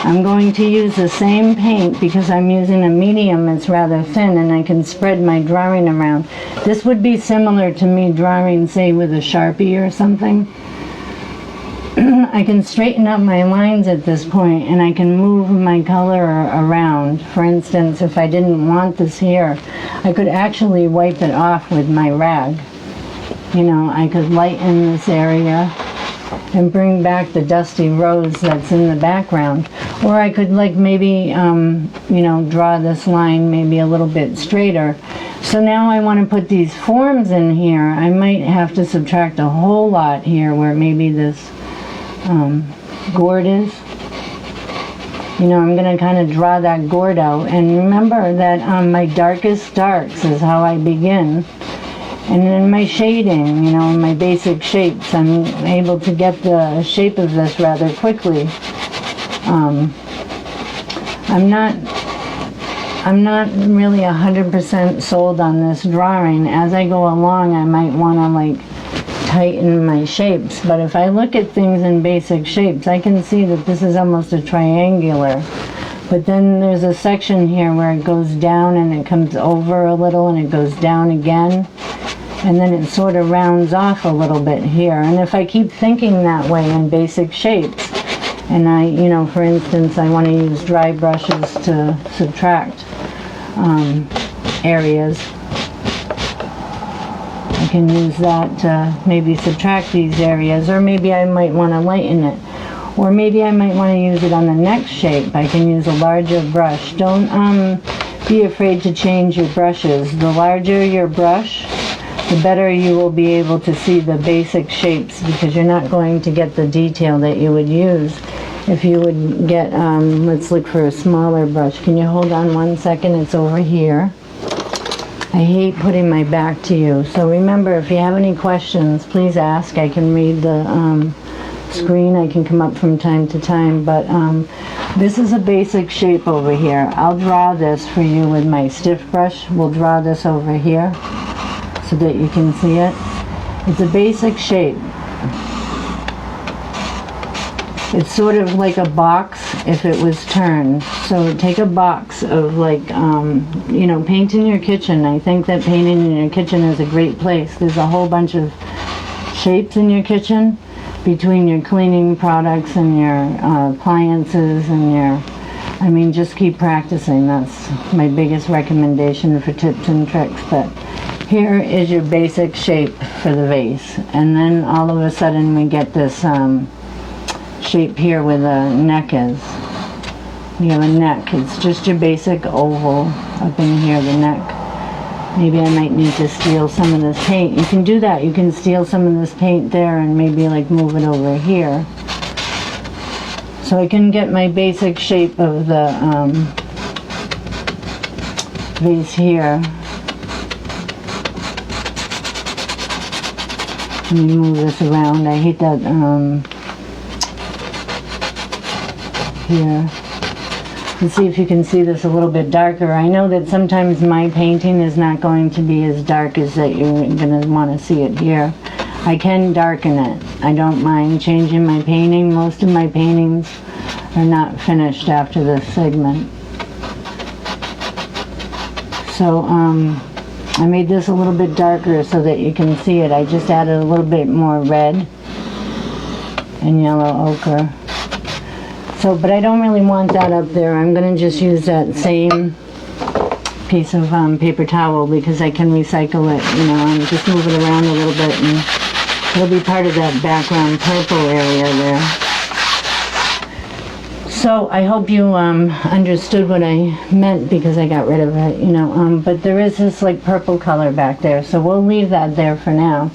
S1: I'm going to use the same paint because I'm using a medium that's rather thin and I can spread my drawing around. This would be similar to me drawing, say, with a Sharpie or something. I can straighten up my lines at this point and I can move my color around. For instance, if I didn't want this here, I could actually wipe it off with my rag. You know, I could lighten this area and bring back the dusty rose that's in the background. Or I could like maybe, you know, draw this line maybe a little bit straighter. So now I want to put these forms in here. I might have to subtract a whole lot here where maybe this gourd is. You know, I'm going to kind of draw that gourd out. And remember that my darkest darks is how I begin. And in my shading, you know, in my basic shapes, I'm able to get the shape of this rather quickly. I'm not really 100% sold on this drawing. As I go along, I might want to like tighten my shapes. But if I look at things in basic shapes, I can see that this is almost a triangular. But then there's a section here where it goes down and it comes over a little and it goes down again. And then it sort of rounds off a little bit here. And if I keep thinking that way in basic shapes, and I, you know, for instance, I want to use dry brushes to subtract areas. I can use that to maybe subtract these areas, or maybe I might want to lighten it. Or maybe I might want to use it on the next shape. I can use a larger brush. Don't be afraid to change your brushes. The larger your brush, the better you will be able to see the basic shapes, because you're not going to get the detail that you would use if you would get, let's look for a smaller brush. Can you hold on 1 second? It's over here. I hate putting my back to you. So remember, if you have any questions, please ask. I can read the screen. I can come up from time to time, but this is a basic shape over here. I'll draw this for you with my stiff brush. We'll draw this over here so that you can see it. It's a basic shape. It's sort of like a box if it was turned. So take a box of, like, you know, paint in your kitchen. I think that painting in your kitchen is a great place. There's a whole bunch of shapes in your kitchen between your cleaning products and your appliances and your, I mean, just keep practicing. That's my biggest recommendation for tips and tricks. But here is your basic shape for the vase. And then all of a sudden we get this shape here where the neck is. You have a neck. It's just your basic oval up in here, the neck. Maybe I might need to steal some of this paint. You can do that. You can steal some of this paint there and maybe like move it over here. So I can get my basic shape of the vase here. Let me move this around. I hate that here. Let's see if you can see this a little bit darker. I know that sometimes my painting is not going to be as dark as that you're going to want to see it here. I can darken it. I don't mind changing my painting. Most of my paintings are not finished after this segment. So I made this a little bit darker so that you can see it. I just added a little bit more red and yellow ochre. So, but I don't really want that up there. I'm going to just use that same piece of paper towel because I can recycle it, you know, and just move it around a little bit, and it'll be part of that background purple area there. So I hope you understood what I meant, because I got rid of it, you know, but there is this like purple color back there, so we'll leave that there for now.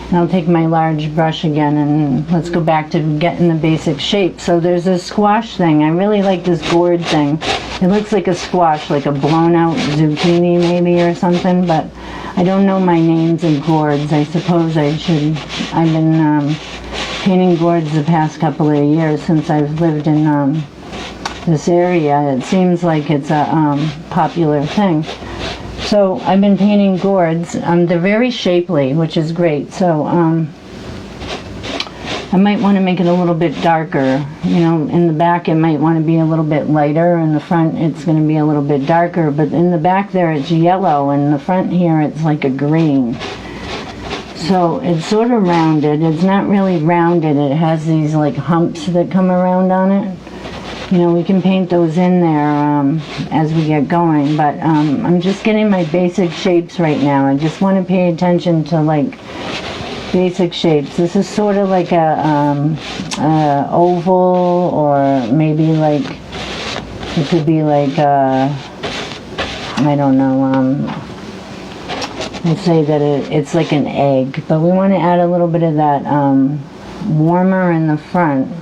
S1: And I'll take my large brush again, and let's go back to getting the basic shape. So there's this squash thing. I really like this gourd thing. It looks like a squash, like a blown out zucchini maybe or something, but I don't know my names of gourds. I suppose I should. I've been painting gourds the past couple of years since I've lived in this area. It seems like it's a popular thing. So I've been painting gourds. They're very shapely, which is great. So I might want to make it a little bit darker. You know, in the back it might want to be a little bit lighter. In the front it's going to be a little bit darker. But in the back there it's yellow, and in the front here it's like a green. So it's sort of rounded. It's not really rounded. It has these like humps that come around on it. You know, we can paint those in there as we get going, but I'm just getting my basic shapes right now. I just want to pay attention to like basic shapes. This is sort of like a oval, or maybe like it could be like I don't know. Let's say that it's like an egg, but we want to add a little bit of that warmer in the front.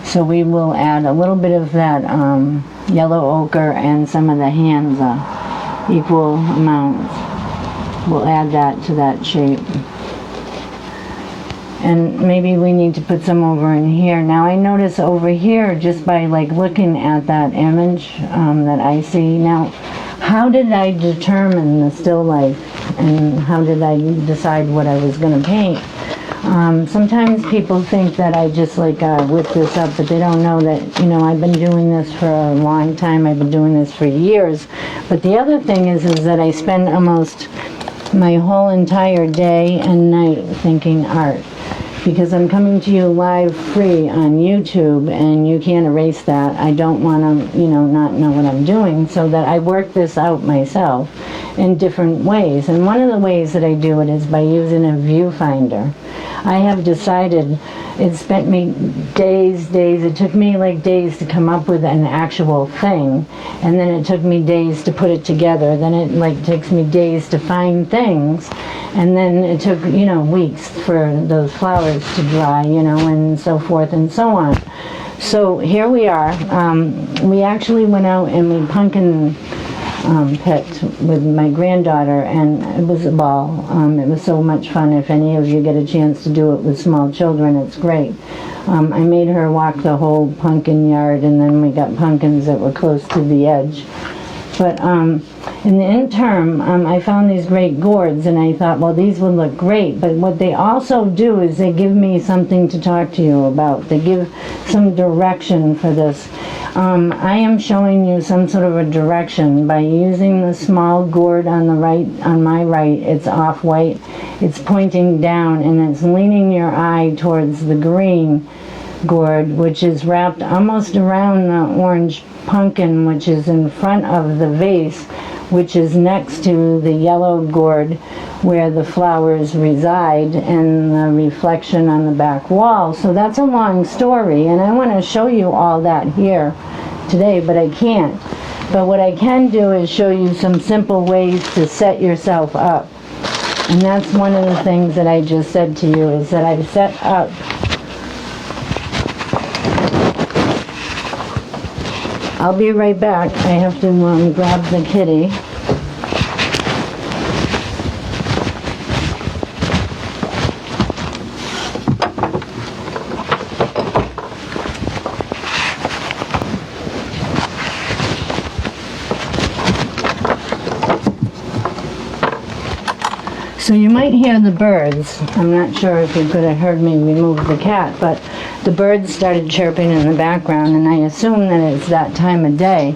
S1: So we will add a little bit of that yellow ochre and some of the hands, equal amounts. We'll add that to that shape. And maybe we need to put some over in here. Now I notice over here, just by like looking at that image that I see. Now, how did I determine the still life, and how did I decide what I was going to paint? Sometimes people think that I just like whip this up, but they don't know that, you know, I've been doing this for a long time. I've been doing this for years. But the other thing is that I spend almost my whole entire day and night thinking art, because I'm coming to you live free on YouTube, and you can't erase that. I don't want to, you know, not know what I'm doing, so that I work this out myself. in different ways. And one of the ways that I do it is by using a viewfinder. I have decided, it spent me days, it took me like days to come up with an actual thing, and then it took me days to put it together, then it like takes me days to find things, and then it took, you know, weeks for those flowers to dry, you know, and so forth and so on. So here we are. We actually went out and we pumpkin picked with my granddaughter, and it was a ball. It was so much fun. If any of you get a chance to do it with small children, it's great. I made her walk the whole pumpkin yard, and then we got pumpkins that were close to the edge. But in the interim, I found these great gourds, and I thought, well, these would look great. But what they also do is they give me something to talk to you about. They give some direction for this. I am showing you some sort of a direction by using the small gourd on the right, on my right. It's off-white. It's pointing down, and it's leaning your eye towards the green gourd, which is wrapped almost around the orange pumpkin, which is in front of the vase, which is next to the yellow gourd where the flowers reside, and the reflection on the back wall. So that's a long story, and I want to show you all that here today, but I can't. But what I can do is show you some simple ways to set yourself up. And that's one of the things that I just said to you, is that I've set up I'll be right back. I have to grab the kitty. So you might hear the birds. I'm not sure if you could have heard me remove the cat, but the birds started chirping in the background, and I assume that it's that time of day.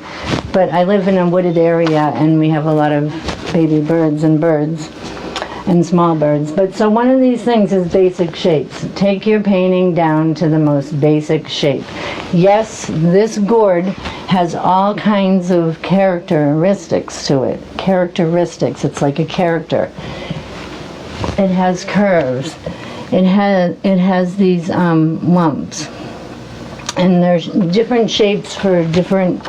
S1: But I live in a wooded area, and we have a lot of baby birds and small birds. But so one of these things is basic shapes. Take your painting down to the most basic shape. Yes, this gourd has all kinds of characteristics to it. Characteristics, it's like a character. It has curves. It has these lumps, and there's different shapes for different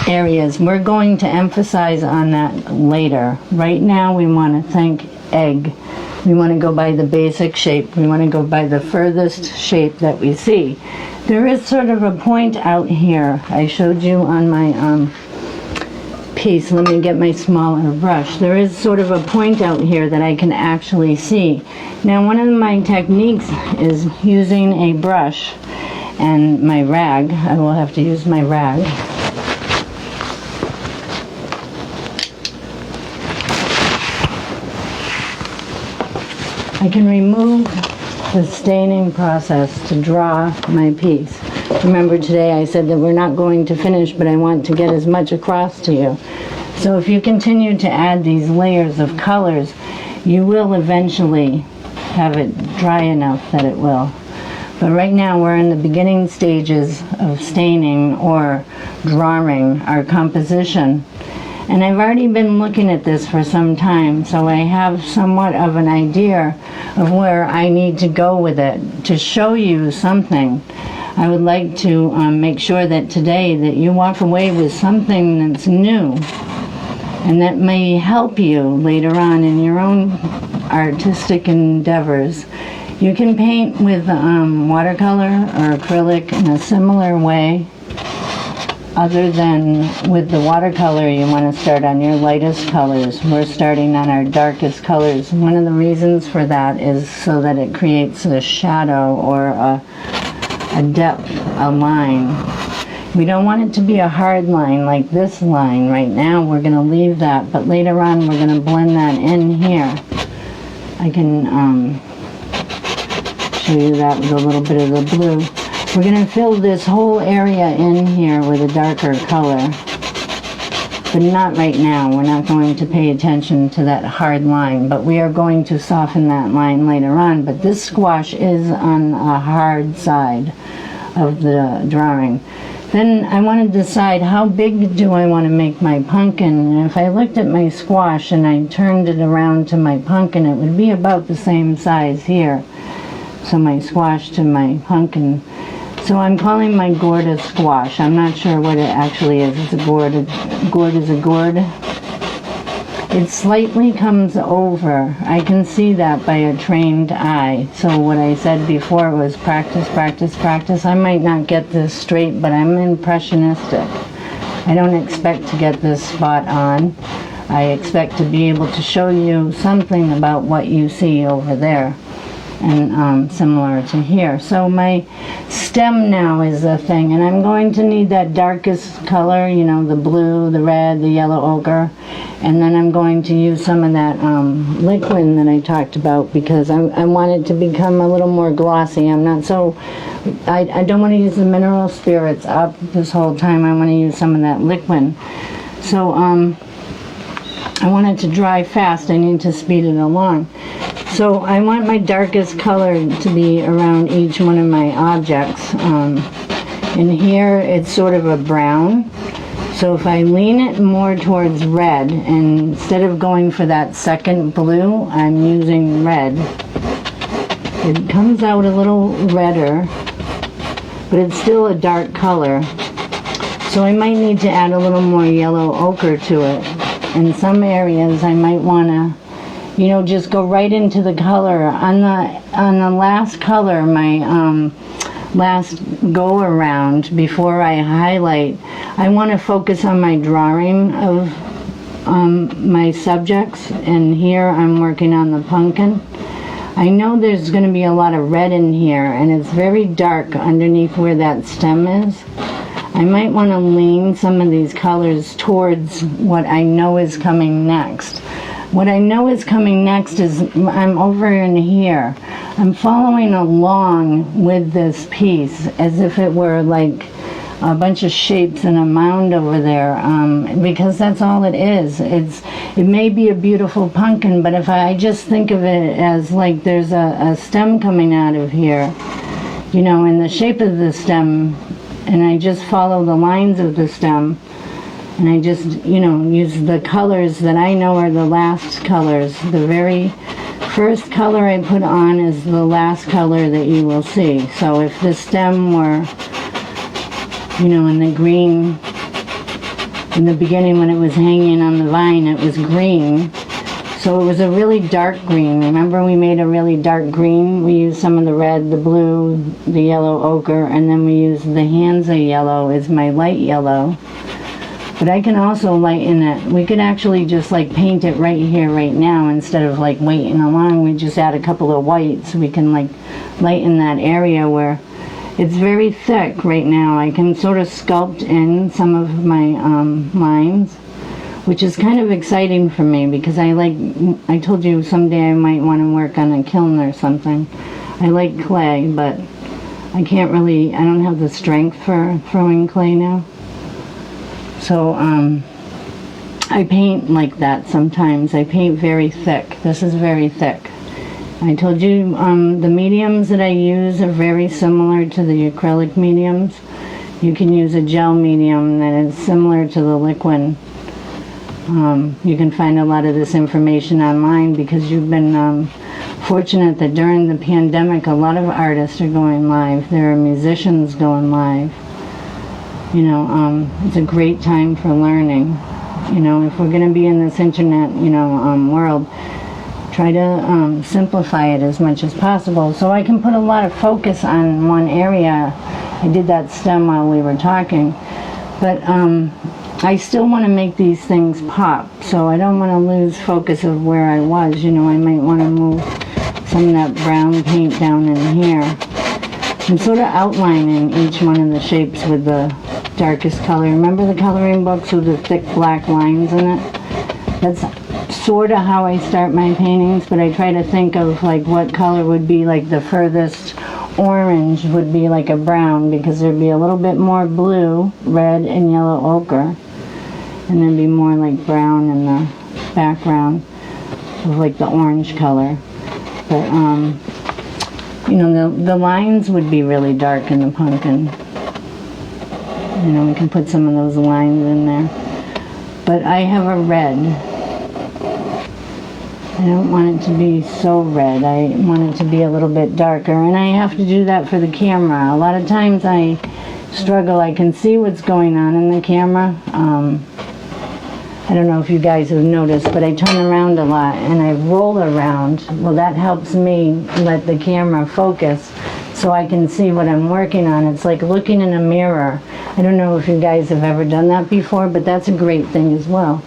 S1: areas. We're going to emphasize on that later. Right now we want to think egg. We want to go by the basic shape. We want to go by the furthest shape that we see. There is sort of a point out here. I showed you on my piece. Let me get my smaller brush. There is sort of a point out here that I can actually see. Now, one of my techniques is using a brush and my rag. I will have to use my rag. I can remove the staining process to draw my piece. Remember, today I said that we're not going to finish, but I want to get as much across to you. So if you continue to add these layers of colors, you will eventually have it dry enough that it will. But right now we're in the beginning stages of staining or drawing our composition. And I've already been looking at this for some time, so I have somewhat of an idea of where I need to go with it. To show you something, I would like to make sure that today that you walk away with something that's new and that may help you later on in your own artistic endeavors. You can paint with watercolor or acrylic in a similar way. Other than with the watercolor, you want to start on your lightest colors. We're starting on our darkest colors. One of the reasons for that is so that it creates a shadow or a depth, a line. We don't want it to be a hard line like this line. Right now we're going to leave that, but later on we're going to blend that in here. I can show you that with a little bit of the blue. We're going to fill this whole area in here with a darker color, but not right now. We're not going to pay attention to that hard line, but we are going to soften that line later on. But this squash is on a hard side of the drawing. Then I want to decide how big do I want to make my pumpkin. And if I looked at my squash and I turned it around to my pumpkin, it would be about the same size here. So my squash to my pumpkin. So I'm calling my gourd a squash. I'm not sure what it actually is. It's a gourd. Gourd is a gourd. It slightly comes over. I can see that by a trained eye. So what I said before was practice, practice, practice. I might not get this straight, but I'm impressionistic. I don't expect to get this spot on. I expect to be able to show you something about what you see over there, and similar to here. So my stem now is a thing, and I'm going to need that darkest color, you know, the blue, the red, the yellow ochre, and then I'm going to use some of that liquid that I talked about, because I want it to become a little more glossy. I'm not so, I don't want to use the mineral spirits up this whole time. I want to use some of that liquid. So I want it to dry fast. I need to speed it along. So I want my darkest color to be around each one of my objects. In here it's sort of a brown. So if I lean it more towards red, and instead of going for that second blue, I'm using red. It comes out a little redder, but it's still a dark color. So I might need to add a little more yellow ochre to it. In some areas I might want to, you know, just go right into the color. On the last color, my last go around before I highlight, I want to focus on my drawing of my subjects, and here I'm working on the pumpkin. I know there's going to be a lot of red in here, and it's very dark underneath where that stem is. I might want to lean some of these colors towards what I know is coming next. What I know is coming next is I'm over in here. I'm following along with this piece as if it were like a bunch of shapes in a mound over there, because that's all it is. It may be a beautiful pumpkin, but if I just think of it as like there's a stem coming out of here, you know, in the shape of the stem, and I just follow the lines of the stem, and I just, you know, use the colors that I know are the last colors. The very first color I put on is the last color that you will see. So if the stem were, you know, in the green, in the beginning when it was hanging on the vine, it was green. So it was a really dark green. Remember we made a really dark green? We used some of the red, the blue, the yellow ochre, and then we used the Hansa yellow as my light yellow. But I can also lighten it. We could actually just like paint it right here, right now, instead of like waiting along. We just add a couple of whites. We can like lighten that area where it's very thick right now. I can sort of sculpt in some of my lines, which is kind of exciting for me, because I told you someday I might want to work on a kiln or something. I like clay, but I don't have the strength for throwing clay now. So I paint like that sometimes. I paint very thick. This is very thick. I told you the mediums that I use are very similar to the acrylic mediums. You can use a gel medium that is similar to the liquid. You can find a lot of this information online, because you've been fortunate that during the pandemic a lot of artists are going live. There are musicians going live. You know, it's a great time for learning. You know, if we're going to be in this internet, you know, world, try to simplify it as much as possible, so I can put a lot of focus on one area. I did that stem while we were talking, but I still want to make these things pop, so I don't want to lose focus of where I was. You know, I might want to move some of that brown paint down in here and sort of outlining each one of the shapes with the darkest color. Remember the coloring books with the thick black lines in it? That's sort of how I start my paintings, but I try to think of like what color would be like the furthest orange would be like a brown, because there'd be a little bit more blue, red, and yellow ochre, and then be more like brown in the background of like the orange color. But you know, the lines would be really dark in the pumpkin. You know, we can put some of those lines in there. But I have a red. I don't want it to be so red. I want it to be a little bit darker. And I have to do that for the camera. A lot of times I struggle. I can see what's going on in the camera. I don't know if you guys have noticed, but I turn around a lot and I roll around. Well, that helps me let the camera focus so I can see what I'm working on. It's like looking in a mirror. I don't know if you guys have ever done that before, but that's a great thing as well.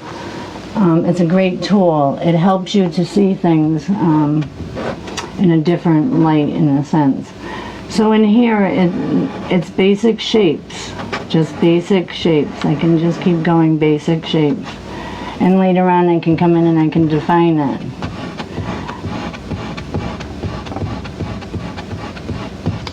S1: It's a great tool. It helps you to see things in a different light, in a sense. So in here, it's basic shapes, just basic shapes. I can just keep going basic shapes. And later on I can come in and I can define it.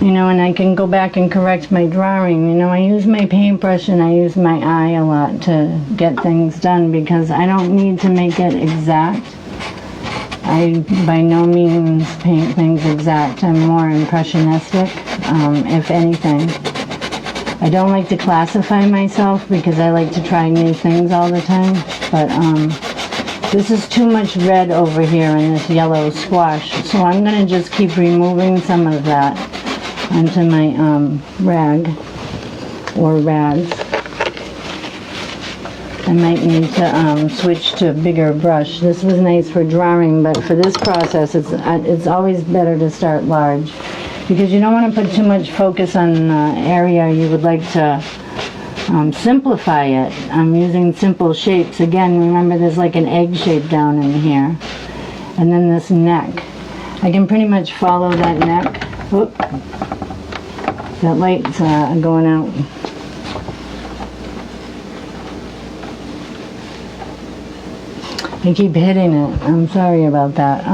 S1: You know, and I can go back and correct my drawing. You know, I use my paintbrush and I use my eye a lot to get things done because I don't need to make it exact. I by no means paint things exact. I'm more impressionistic, if anything. I don't like to classify myself because I like to try new things all the time. But this is too much red over here in this yellow squash. So I'm going to just keep removing some of that onto my rag or rags. I might need to switch to a bigger brush. This was nice for drawing, but for this process it's always better to start large because you don't want to put too much focus on the area you would like to simplify it. I'm using simple shapes. Again, remember there's like an egg shape down in here. And then this neck. I can pretty much follow that neck. Whoop. That light's going out. I keep hitting it. I'm sorry about that.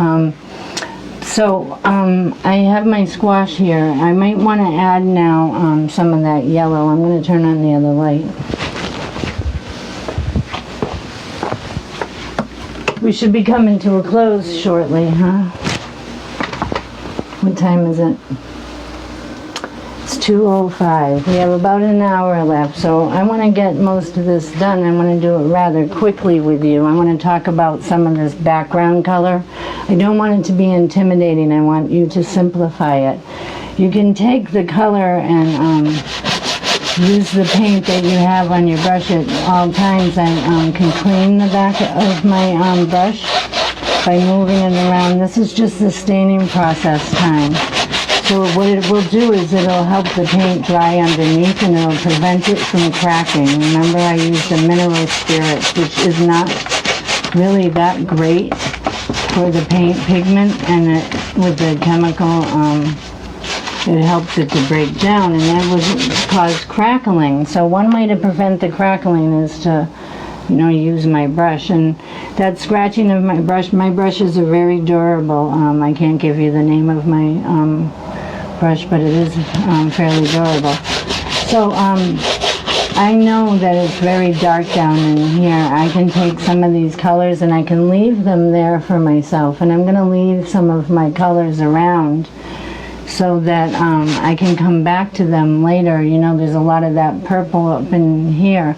S1: I have my squash here. I might want to add now some of that yellow. I'm going to turn on the other light. We should be coming to a close shortly, huh? What time is it? It's 2:05. We have about an hour left, so I want to get most of this done. I want to do it rather quickly with you. I want to talk about some of this background color. I don't want it to be intimidating. I want you to simplify it. You can take the color and use the paint that you have on your brush at all times. I can clean the back of my brush by moving it around. This is just the staining process time. So what it will do is it'll help the paint dry underneath and it'll prevent it from cracking. Remember, I used a mineral spirit, which is not really that great for the paint pigment, and with the chemical, it helps it to break down, and that would cause crackling. So one way to prevent the crackling is to, you know, use my brush. And that scratching of my brushes are very durable. I can't give you the name of my brush, but it is fairly durable. So I know that it's very dark down in here. I can take some of these colors and I can leave them there for myself, and I'm going to leave some of my colors around so that I can come back to them later. You know, there's a lot of that purple up in here,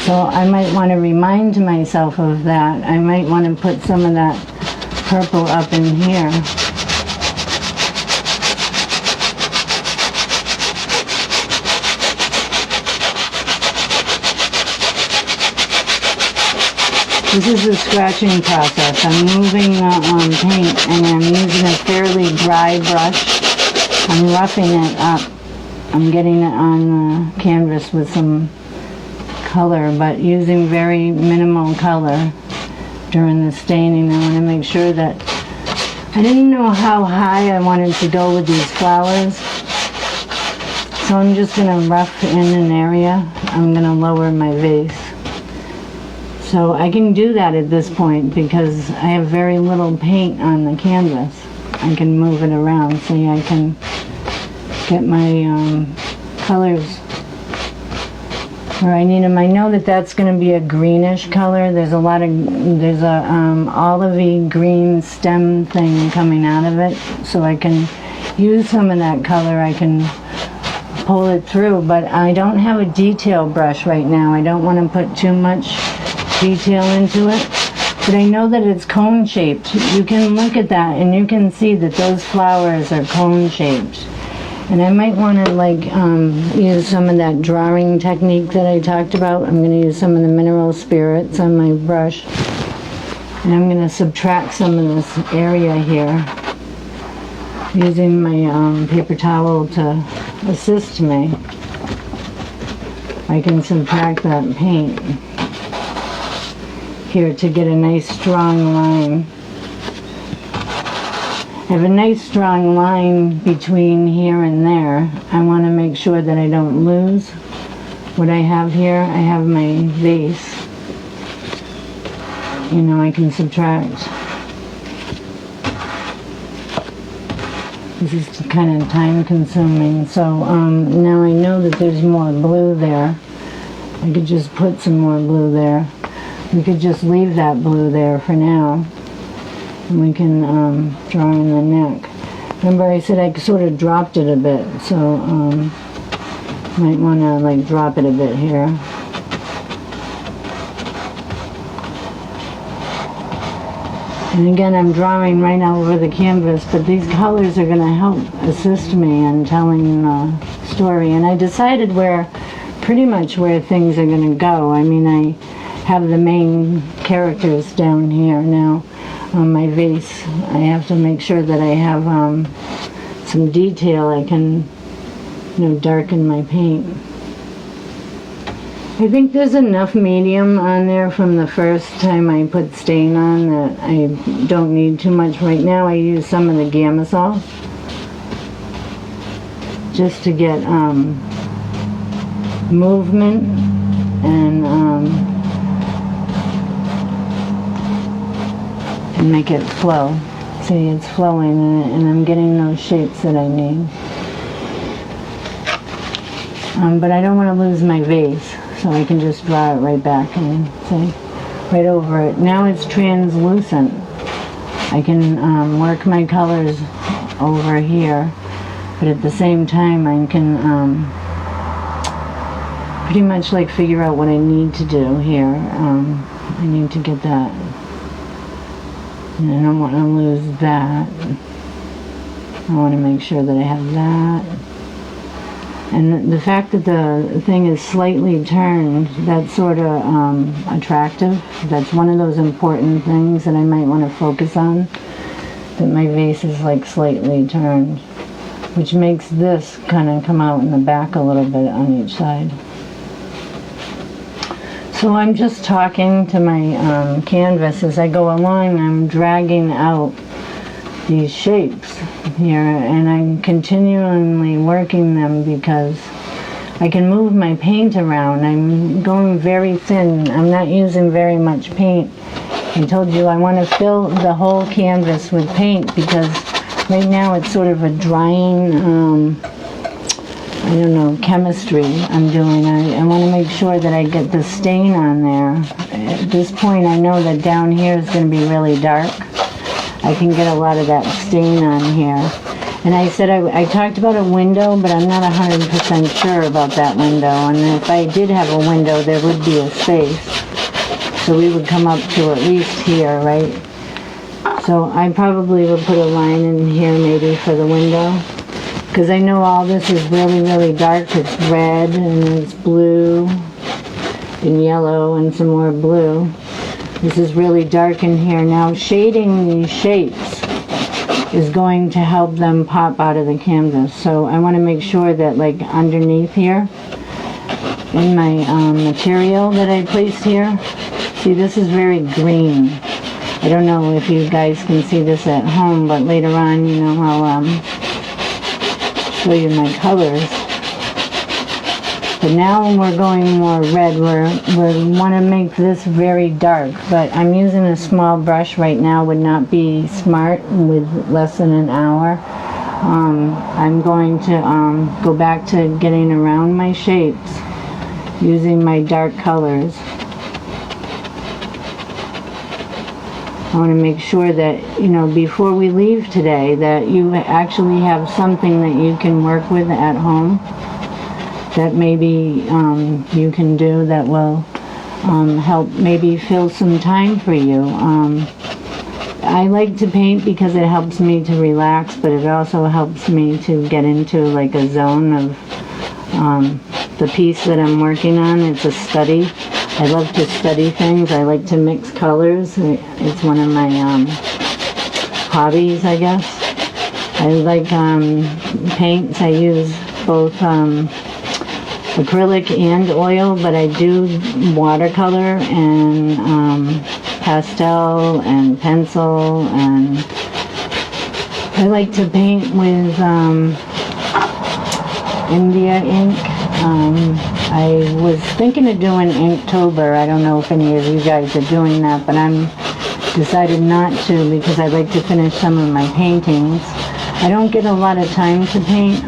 S1: so I might want to remind myself of that. I might want to put some of that purple up in here. This is the scratching process. I'm moving the paint and I'm using a fairly dry brush. I'm roughing it up. I'm getting it on the canvas with some color, but using very minimal color during the staining. I want to make sure that I didn't know how high I wanted to go with these flowers. So I'm just going to rough in an area. I'm going to lower my vase. So I can do that at this point because I have very little paint on the canvas. I can move it around. See, I can get my colors where I need them. I know that that's going to be a greenish color. There's a olivey green stem thing coming out of it. So I can use some of that color. I can pull it through, but I don't have a detail brush right now. I don't want to put too much detail into it, but I know that it's cone shaped. You can look at that and you can see that those flowers are cone shaped. And I might want to like use some of that drawing technique that I talked about. I'm going to use some of the mineral spirits on my brush, and I'm going to subtract some of this area here using my paper towel to assist me. I can subtract that paint here to get a nice strong line. I have a nice strong line between here and there. I want to make sure that I don't lose what I have here. I have my vase. You know, I can subtract. This is kind of time consuming. So now I know that there's more blue there. I could just put some more blue there. We could just leave that blue there for now. And we can draw in the neck. Remember I said I sort of dropped it a bit, so might want to like drop it a bit here. And again, I'm drawing right now over the canvas, but these colors are going to help assist me in telling the story. And I decided pretty much where things are going to go. I mean, I have the main characters down here now. On my vase, I have to make sure that I have some detail. I can, you know, darken my paint. I think there's enough medium on there from the first time I put stain on that I don't need too much right now. I use some of the Gamasol just to get movement and make it flow. See, it's flowing and I'm getting those shapes that I need. But I don't want to lose my vase, so I can just draw it right back and see, right over it. Now it's translucent. I can work my colors over here, but at the same time I can pretty much like figure out what I need to do here. I need to get that. And I don't want to lose that. I want to make sure that I have that. And the fact that the thing is slightly turned, that's sort of attractive. That's one of those important things that I might want to focus on. That my vase is like slightly turned, which makes this kind of come out in the back a little bit on each side. So I'm just talking to my canvas as I go along. I'm dragging out these shapes here, and I'm continually working them because I can move my paint around. I'm going very thin. I'm not using very much paint. I told you I want to fill the whole canvas with paint because right now it's sort of a drying I don't know, chemistry I'm doing. I want to make sure that I get the stain on there. At this point I know that down here is going to be really dark. I can get a lot of that stain on here. And I said I talked about a window, but I'm not 100% sure about that window. And if I did have a window, there would be a space. So we would come up to at least here, right? So I probably would put a line in here maybe for the window. Because I know all this is really, really dark. It's red and it's blue and yellow and some more blue. This is really dark in here. Now shading these shapes is going to help them pop out of the canvas. So I want to make sure that like underneath here in my material that I placed here, see this is very green. I don't know if you guys can see this at home, but later on, you know, I'll show you my colors. But now when we're going more red, we want to make this very dark. But I'm using a small brush right now, would not be smart with less than an hour. I'm going to go back to getting around my shapes using my dark colors. I want to make sure that, you know, before we leave today, that you actually have something that you can work with at home. that maybe you can do that will help maybe fill some time for you. I like to paint because it helps me to relax, but it also helps me to get into like a zone of the piece that I'm working on. It's a study. I love to study things. I like to mix colors. It's one of my hobbies, I guess. I like paints. I use both acrylic and oil, but I do watercolor and pastel and pencil, and I like to paint with India ink. I was thinking of doing Inktober. I don't know if any of you guys are doing that, but I'm decided not to because I like to finish some of my paintings. I don't get a lot of time to paint.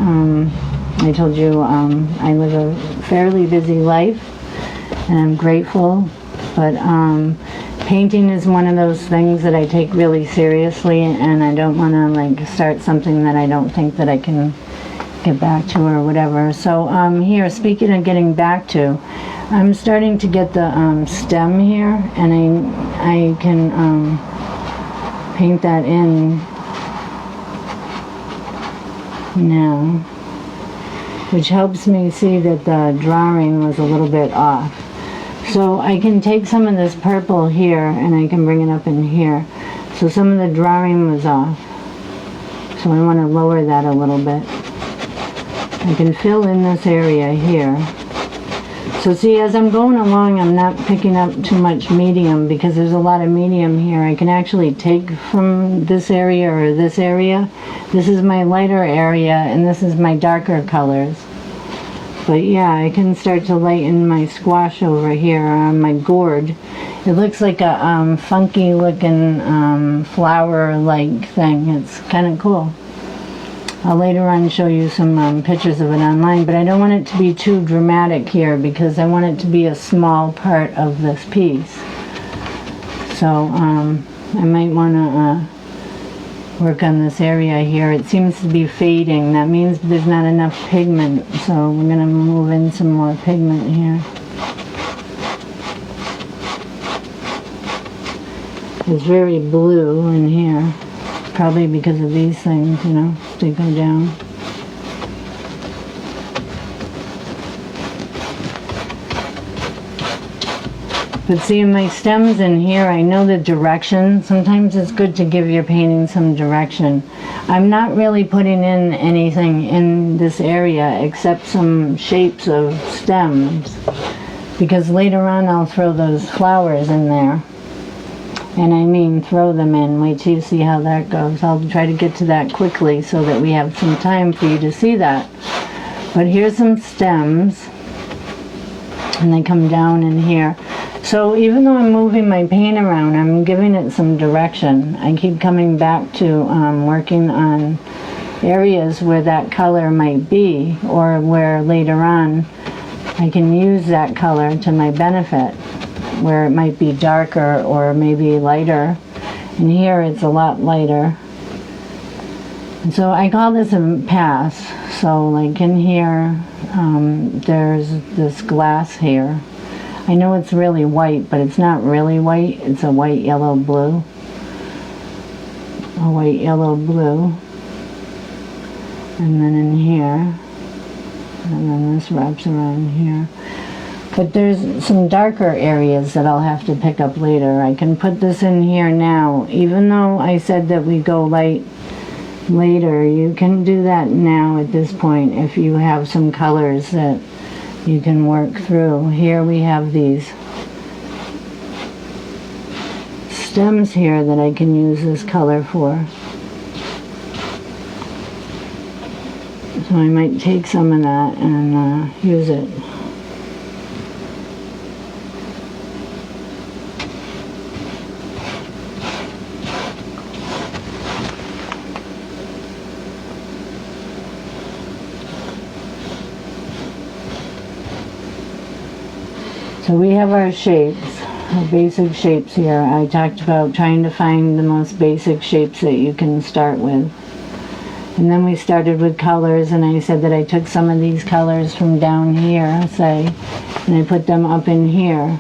S1: I told you I live a fairly busy life, and I'm grateful, but painting is one of those things that I take really seriously, and I don't want to like start something that I don't think that I can get back to or whatever. So here, speaking of getting back to, I'm starting to get the stem here, and I can paint that in now, which helps me see that the drawing was a little bit off. So I can take some of this purple here and I can bring it up in here. So some of the drawing was off. So I want to lower that a little bit. I can fill in this area here. So see, as I'm going along, I'm not picking up too much medium because there's a lot of medium here. I can actually take from this area or this area. This is my lighter area and this is my darker colors. But yeah, I can start to lighten my squash over here on my gourd. It looks like a funky looking flower-like thing. It's kind of cool. I'll later on show you some pictures of it online, but I don't want it to be too dramatic here because I want it to be a small part of this piece. So I might want to work on this area here. It seems to be fading. That means there's not enough pigment, so we're going to move in some more pigment here. It's very blue in here, probably because of these things, you know, they go down. But see, my stems in here, I know the direction. Sometimes it's good to give your painting some direction. I'm not really putting in anything in this area except some shapes of stems, because later on I'll throw those flowers in there. And I mean throw them in. Wait till you see how that goes. I'll try to get to that quickly so that we have some time for you to see that. But here's some stems, and they come down in here. So even though I'm moving my paint around, I'm giving it some direction. I keep coming back to working on areas where that color might be, or where later on I can use that color to my benefit, where it might be darker or maybe lighter. And here it's a lot lighter. And so I call this a pass. So like in here, there's this glass here. I know it's really white, but it's not really white. It's a white, yellow, blue. A white, yellow, blue. And then in here. And then this wraps around here. But there's some darker areas that I'll have to pick up later. I can put this in here now. Even though I said that we go light later, you can do that now at this point if you have some colors that you can work through. Here we have these stems here that I can use this color for. So I might take some of that and use it. So we have our shapes, our basic shapes here. I talked about trying to find the most basic shapes that you can start with. And then we started with colors, and I said that I took some of these colors from down here, say, and I put them up in here.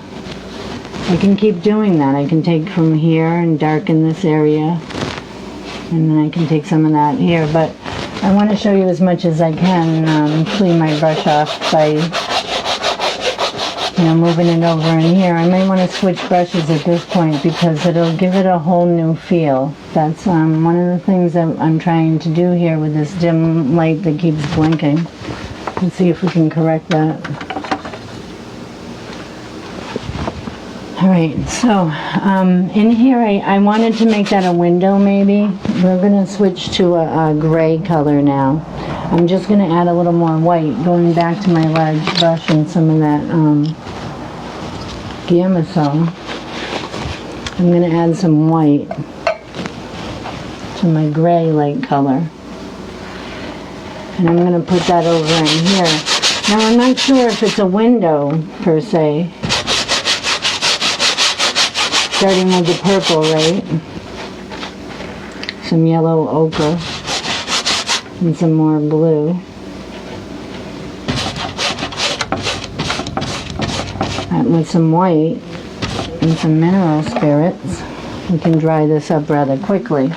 S1: I can keep doing that. I can take from here and darken this area, and then I can take some of that here. But I want to show you as much as I can, clean my brush off by, moving it over in here. I might want to switch brushes at this point because it'll give it a whole new feel. That's one of the things that I'm trying to do here with this dim light that keeps blinking. Let's see if we can correct that. Alright, so in here I wanted to make that a window maybe. We're going to switch to a gray color now. I'm just going to add a little more white, going back to my large brush and some of that Gamma-Sol. I'm going to add some white to my gray light color. And I'm going to put that over in here. Now I'm not sure if it's a window per se. Starting with the purple, right? Some yellow ochre and some more blue. And with some white and some mineral spirits, we can dry this up rather quickly.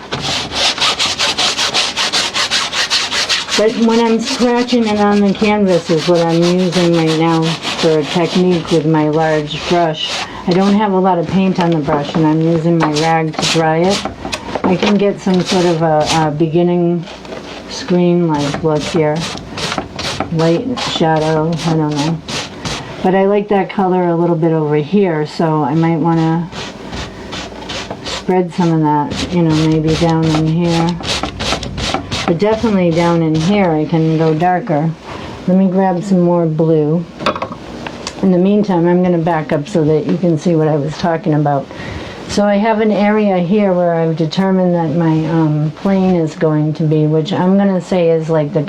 S1: But when I'm scratching it on the canvas is what I'm using right now for a technique with my large brush. I don't have a lot of paint on the brush and I'm using my rag to dry it. I can get some sort of a beginning screen-like look here. Light, shadow, I don't know. But I like that color a little bit over here, so I might want to spread some of that, maybe down in here. But definitely down in here I can go darker. Let me grab some more blue. In the meantime, I'm going to back up so that you can see what I was talking about. So I have an area here where I've determined that my plane is going to be, which I'm going to say is like the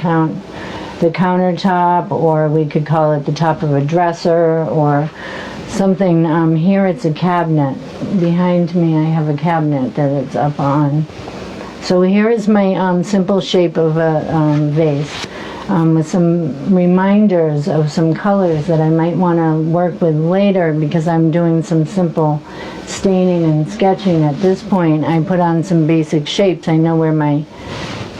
S1: countertop, or we could call it the top of a dresser or something. Here it's a cabinet. Behind me I have a cabinet that it's up on. So here is my simple shape of a vase. With some reminders of some colors that I might want to work with later because I'm doing some simple staining and sketching at this point. I put on some basic shapes. I know where my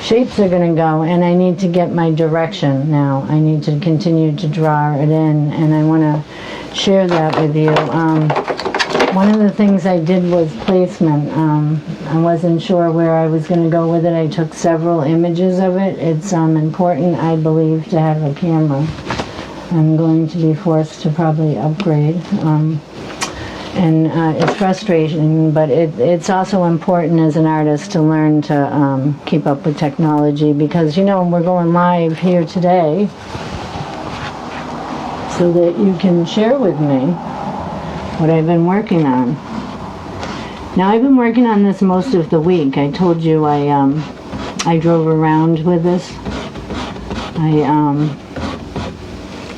S1: shapes are going to go, and I need to get my direction now. I need to continue to draw it in, and I want to share that with you. One of the things I did was placement. I wasn't sure where I was going to go with it. I took several images of it. It's important, I believe, to have a camera. I'm going to be forced to probably upgrade. And it's frustrating, but it's also important as an artist to learn to keep up with technology because, we're going live here today so that you can share with me what I've been working on. Now I've been working on this most of the week. I told you I drove around with this. I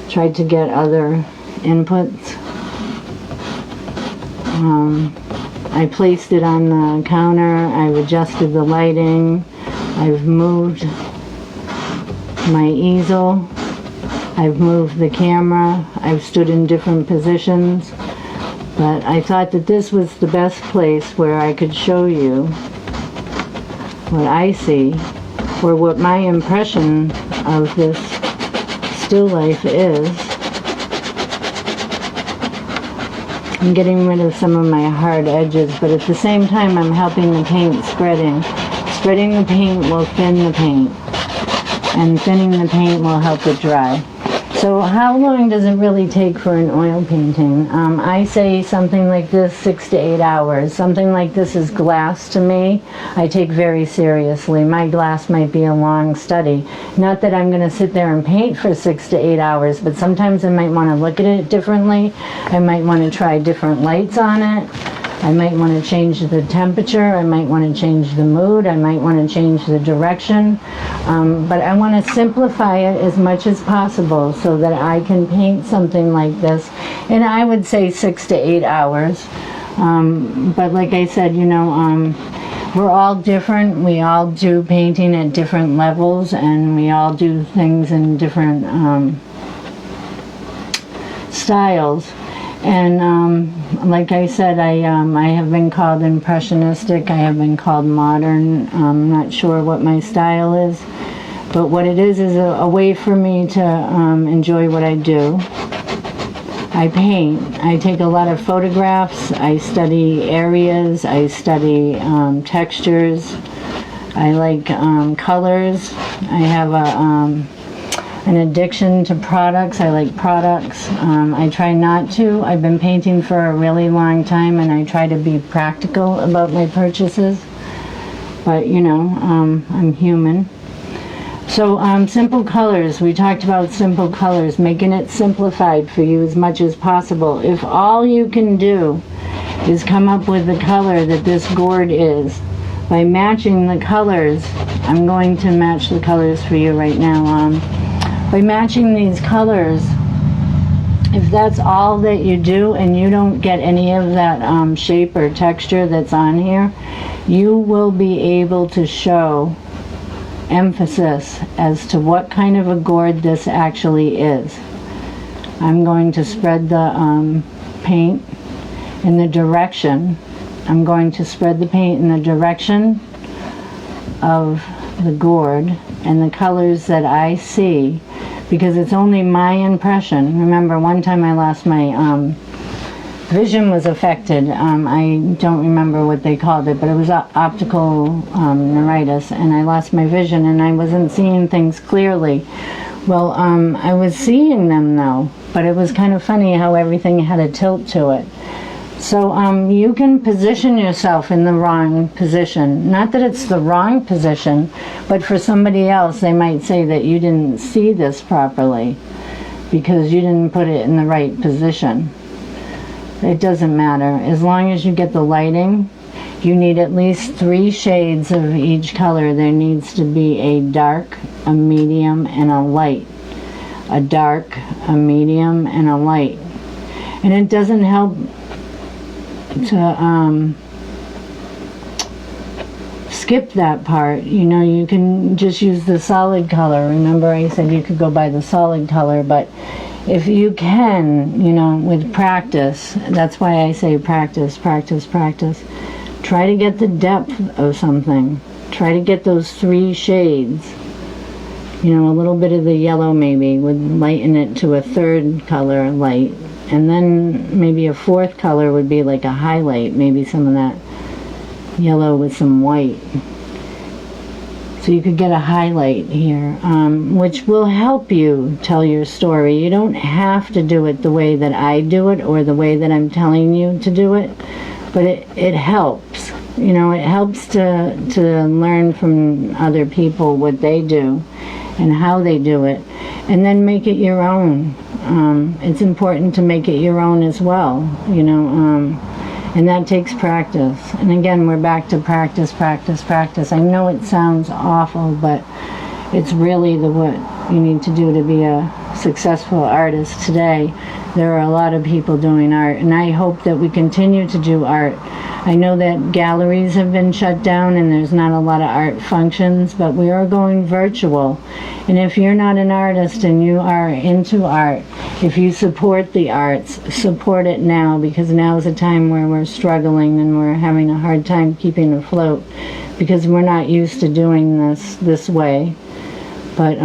S1: tried to get other inputs. I placed it on the counter. I've adjusted the lighting. I've moved my easel. I've moved the camera. I've stood in different positions. But I thought that this was the best place where I could show you what I see, or what my impression of this still life is. I'm getting rid of some of my hard edges, but at the same time I'm helping the paint spreading. Spreading the paint will thin the paint, and thinning the paint will help it dry. So how long does it really take for an oil painting? I say something like this, 6 to 8 hours. Something like this is glass to me. I take very seriously. My glass might be a long study. Not that I'm going to sit there and paint for 6 to 8 hours, but sometimes I might want to look at it differently. I might want to try different lights on it. I might want to change the temperature. I might want to change the mood. I might want to change the direction. But I want to simplify it as much as possible so that I can paint something like this. And I would say 6 to 8 hours. But like I said, we're all different. We all do painting at different levels, and we all do things in different styles. And like I said, I have been called impressionistic. I have been called modern. I'm not sure what my style is, but what it is a way for me to enjoy what I do. I paint. I take a lot of photographs. I study areas. I study textures. I like colors. I have an addiction to products. I like products. I try not to. I've been painting for a really long time, and I try to be practical about my purchases. But, you know, I'm human. So simple colors, we talked about simple colors, making it simplified for you as much as possible. If all you can do is come up with the color that this gourd is, by matching the colors, I'm going to match the colors for you right now. By matching these colors, if that's all that you do and you don't get any of that shape or texture that's on here, you will be able to show emphasis as to what kind of a gourd this actually is. I'm going to spread the paint in the direction. I'm going to spread the paint in the direction of the gourd and the colors that I see, because it's only my impression. Remember, one time I lost my vision was affected. I don't remember what they called it, but it was optical neuritis, and I lost my vision, and I wasn't seeing things clearly. Well, I was seeing them though, but it was kind of funny how everything had a tilt to it. So you can position yourself in the wrong position. Not that it's the wrong position, but for somebody else, they might say that you didn't see this properly because you didn't put it in the right position. It doesn't matter. As long as you get the lighting, you need at least 3 shades of each color. There needs to be a dark, a medium, and a light. A dark, a medium, and a light. And it doesn't help to skip that part. You know, you can just use the solid color. Remember I said you could go by the solid color, but if you can, you know, with practice, that's why I say practice, practice, practice. Try to get the depth of something. Try to get those 3 shades. You know, a little bit of the yellow maybe would lighten it to a 3rd color light. And then maybe a 4th color would be like a highlight, maybe some of that yellow with some white. So you could get a highlight here, which will help you tell your story. You don't have to do it the way that I do it or the way that I'm telling you to do it, but it helps. You know, it helps to learn from other people what they do and how they do it, and then make it your own. It's important to make it your own as well, you know, and that takes practice. And again, we're back to practice, practice, practice. I know it sounds awful, but it's really what you need to do to be a successful artist today. There are a lot of people doing art, and I hope that we continue to do art. I know that galleries have been shut down and there's not a lot of art functions, but we are going virtual. And if you're not an artist and you are into art, if you support the arts, support it now, because now is a time where we're struggling and we're having a hard time keeping afloat because we're not used to doing this way. But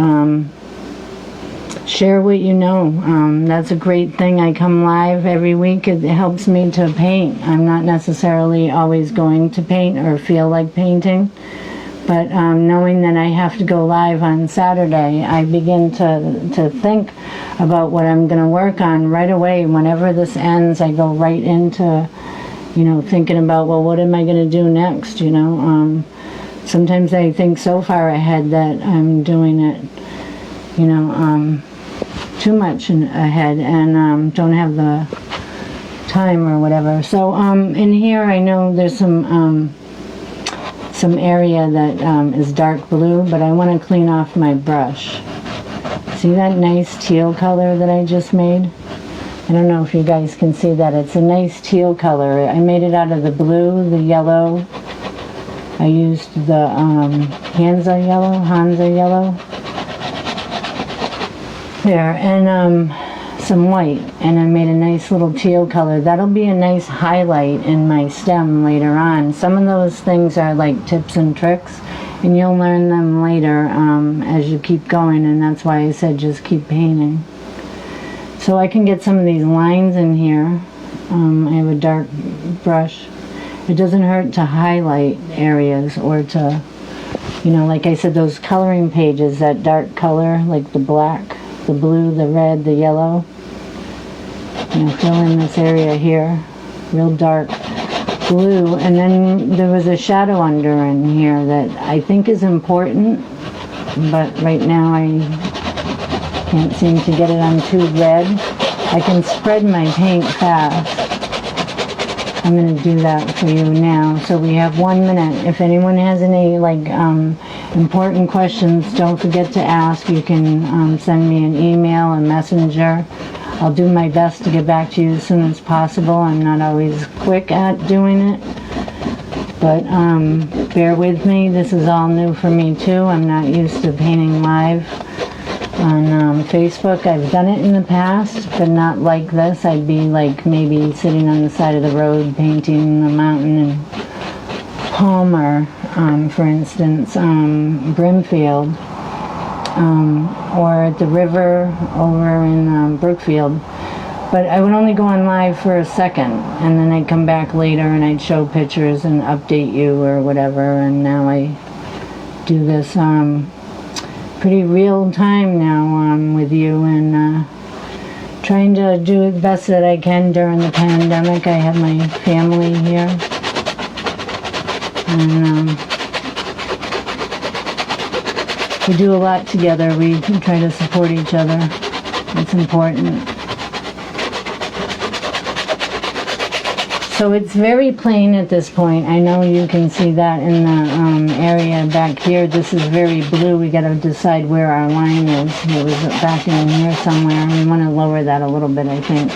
S1: share what you know. That's a great thing. I come live every week. It helps me to paint. I'm not necessarily always going to paint or feel like painting, but knowing that I have to go live on Saturday, I begin to think about what I'm going to work on right away. Whenever this ends, I go right into, you know, thinking about, well, what am I going to do next, you know? Sometimes I think so far ahead that I'm doing it, you know, too much ahead and don't have the time or whatever. So in here I know there's some area that is dark blue, but I want to clean off my brush. See that nice teal color that I just made? I don't know if you guys can see that. It's a nice teal color. I made it out of the blue, the yellow, I used the Hansa yellow there, and some white, and I made a nice little teal color. That'll be a nice highlight in my stem later on. Some of those things are like tips and tricks, and you'll learn them later as you keep going, and that's why I said just keep painting. So I can get some of these lines in here. I have a dark brush. It doesn't hurt to highlight areas or to, like I said, those coloring pages, that dark color, like the black, the blue, the red, the yellow. Fill in this area here, real dark blue. And then there was a shadow under in here that I think is important, but right now I can't seem to get it on too red. I can spread my paint fast. I'm going to do that for you now. So we have 1 minute. If anyone has any important questions, don't forget to ask. You can send me an email, a messenger. I'll do my best to get back to you as soon as possible. I'm not always quick at doing it, but bear with me. This is all new for me too. I'm not used to painting live on Facebook. I've done it in the past, but not like this. I'd be like maybe sitting on the side of the road painting the mountain in Palmer, for instance, Brimfield, or at the river over in Brookfield. But I would only go on live for a second, and then I'd come back later and I'd show pictures and update you or whatever. And now I do this pretty real time now with you, and trying to do the best that I can during the pandemic. I have my family here, and we do a lot together. We try to support each other. It's important. So it's very plain at this point. I know you can see that in the area back here. This is very blue. We got to decide where our line is. It was back in here somewhere. We want to lower that a little bit, I think.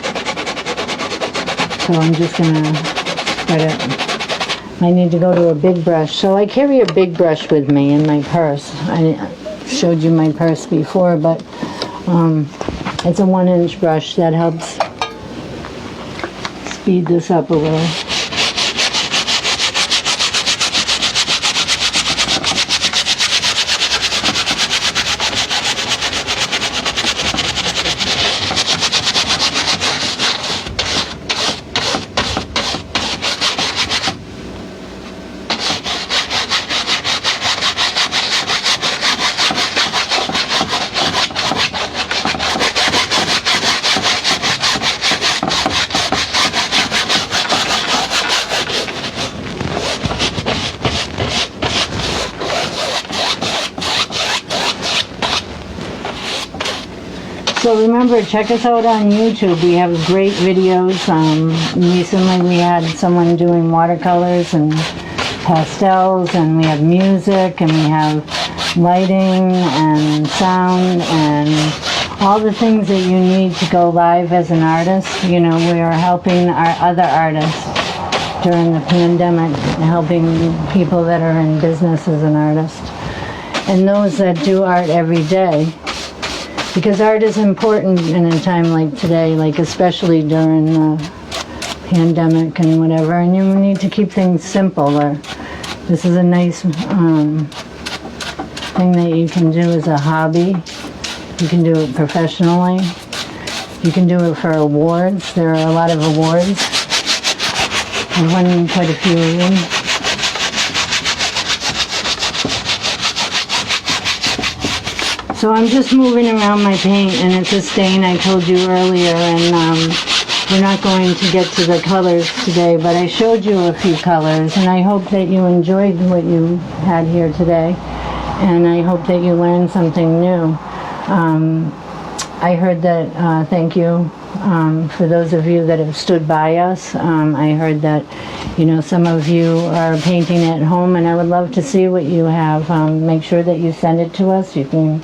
S1: So I'm just going to spread it. I need to go to a big brush. So I carry a big brush with me in my purse. I showed you my purse before, but it's a 1-inch brush that helps speed this up a little. So remember, check us out on YouTube. We have great videos. Recently we had someone doing watercolors and pastels, and we have music, and we have lighting and sound and all the things that you need to go live as an artist. We are helping our other artists during the pandemic, helping people that are in business as an artist, and those that do art every day. Because art is important in a time like today, like especially during the pandemic and whatever, and you need to keep things simple. This is a nice thing that you can do as a hobby. You can do it professionally. You can do it for awards. There are a lot of awards. I've won quite a few of them. So I'm just moving around my paint, and it's a stain, I told you earlier, and we're not going to get to the colors today, but I showed you a few colors, and I hope that you enjoyed what you had here today, and I hope that you learned something new. I heard that, thank you for those of you that have stood by us. I heard that, some of you are painting at home, and I would love to see what you have. Make sure that you send it to us. You can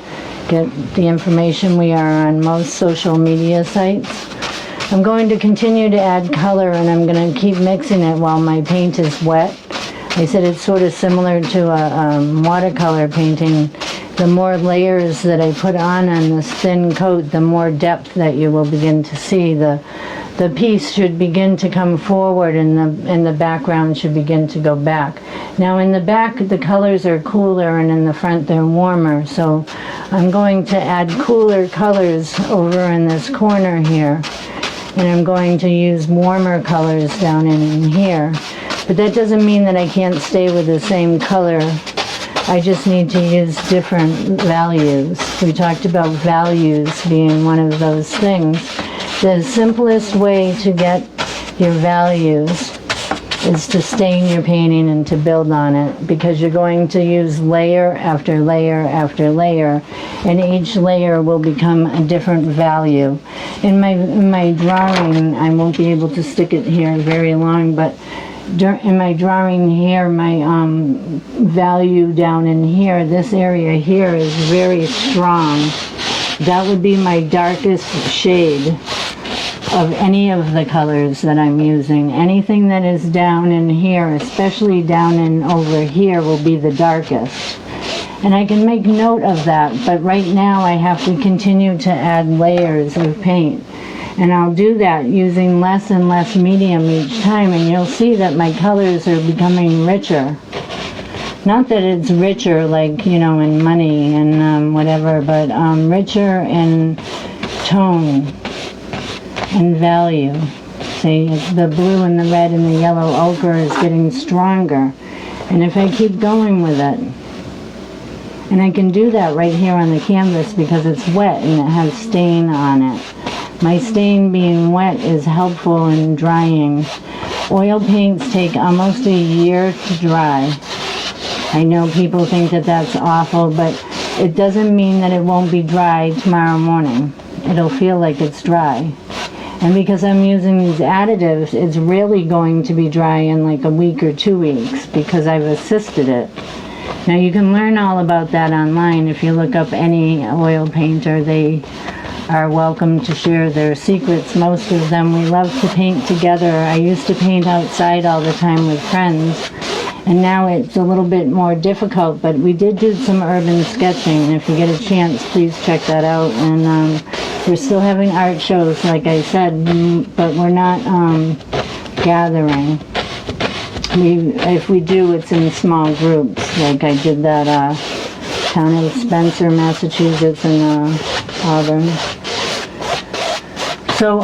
S1: get the information. We are on most social media sites. I'm going to continue to add color, and I'm going to keep mixing it while my paint is wet. I said it's sort of similar to a watercolor painting. The more layers that I put on this thin coat, the more depth that you will begin to see. The piece should begin to come forward and the background should begin to go back. Now in the back the colors are cooler and in the front they're warmer, so I'm going to add cooler colors over in this corner here, and I'm going to use warmer colors down in here. But that doesn't mean that I can't stay with the same color. I just need to use different values. We talked about values being one of those things. The simplest way to get your values is to stain your painting and to build on it, because you're going to use layer after layer after layer, and each layer will become a different value. In my drawing, I won't be able to stick it here very long, but in my drawing here, my value down in here, this area here is very strong. That would be my darkest shade of any of the colors that I'm using. Anything that is down in here, especially down in over here, will be the darkest. And I can make note of that, but right now I have to continue to add layers of paint. And I'll do that using less and less medium each time, and you'll see that my colors are becoming richer. Not that it's richer like, you know, in money and whatever, but richer in tone and value. See, the blue and the red and the yellow ochre is getting stronger. And if I keep going with it, and I can do that right here on the canvas because it's wet and it has stain on it. My stain being wet is helpful in drying. Oil paints take almost a year to dry. I know people think that that's awful, but it doesn't mean that it won't be dry tomorrow morning. It'll feel like it's dry. And because I'm using these additives, it's really going to be dry in like a week or 2 weeks because I've assisted it. Now you can learn all about that online. If you look up any oil painter, they are welcome to share their secrets. Most of them, we love to paint together. I used to paint outside all the time with friends, and now it's a little bit more difficult, but we did do some urban sketching, and if you get a chance, please check that out. And we're still having art shows, like I said, but we're not gathering. If we do, it's in small groups, like I did that town of Spencer, Massachusetts, and Auburn. So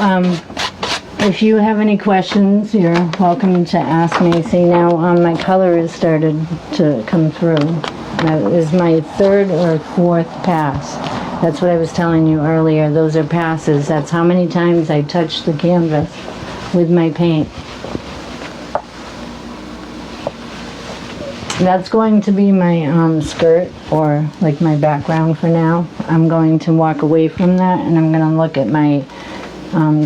S1: if you have any questions, you're welcome to ask me. See, now my color has started to come through. That is my third or fourth pass. That's what I was telling you earlier. Those are passes. That's how many times I touch the canvas with my paint. That's going to be my skirt, or like my background for now. I'm going to walk away from that and I'm going to look at my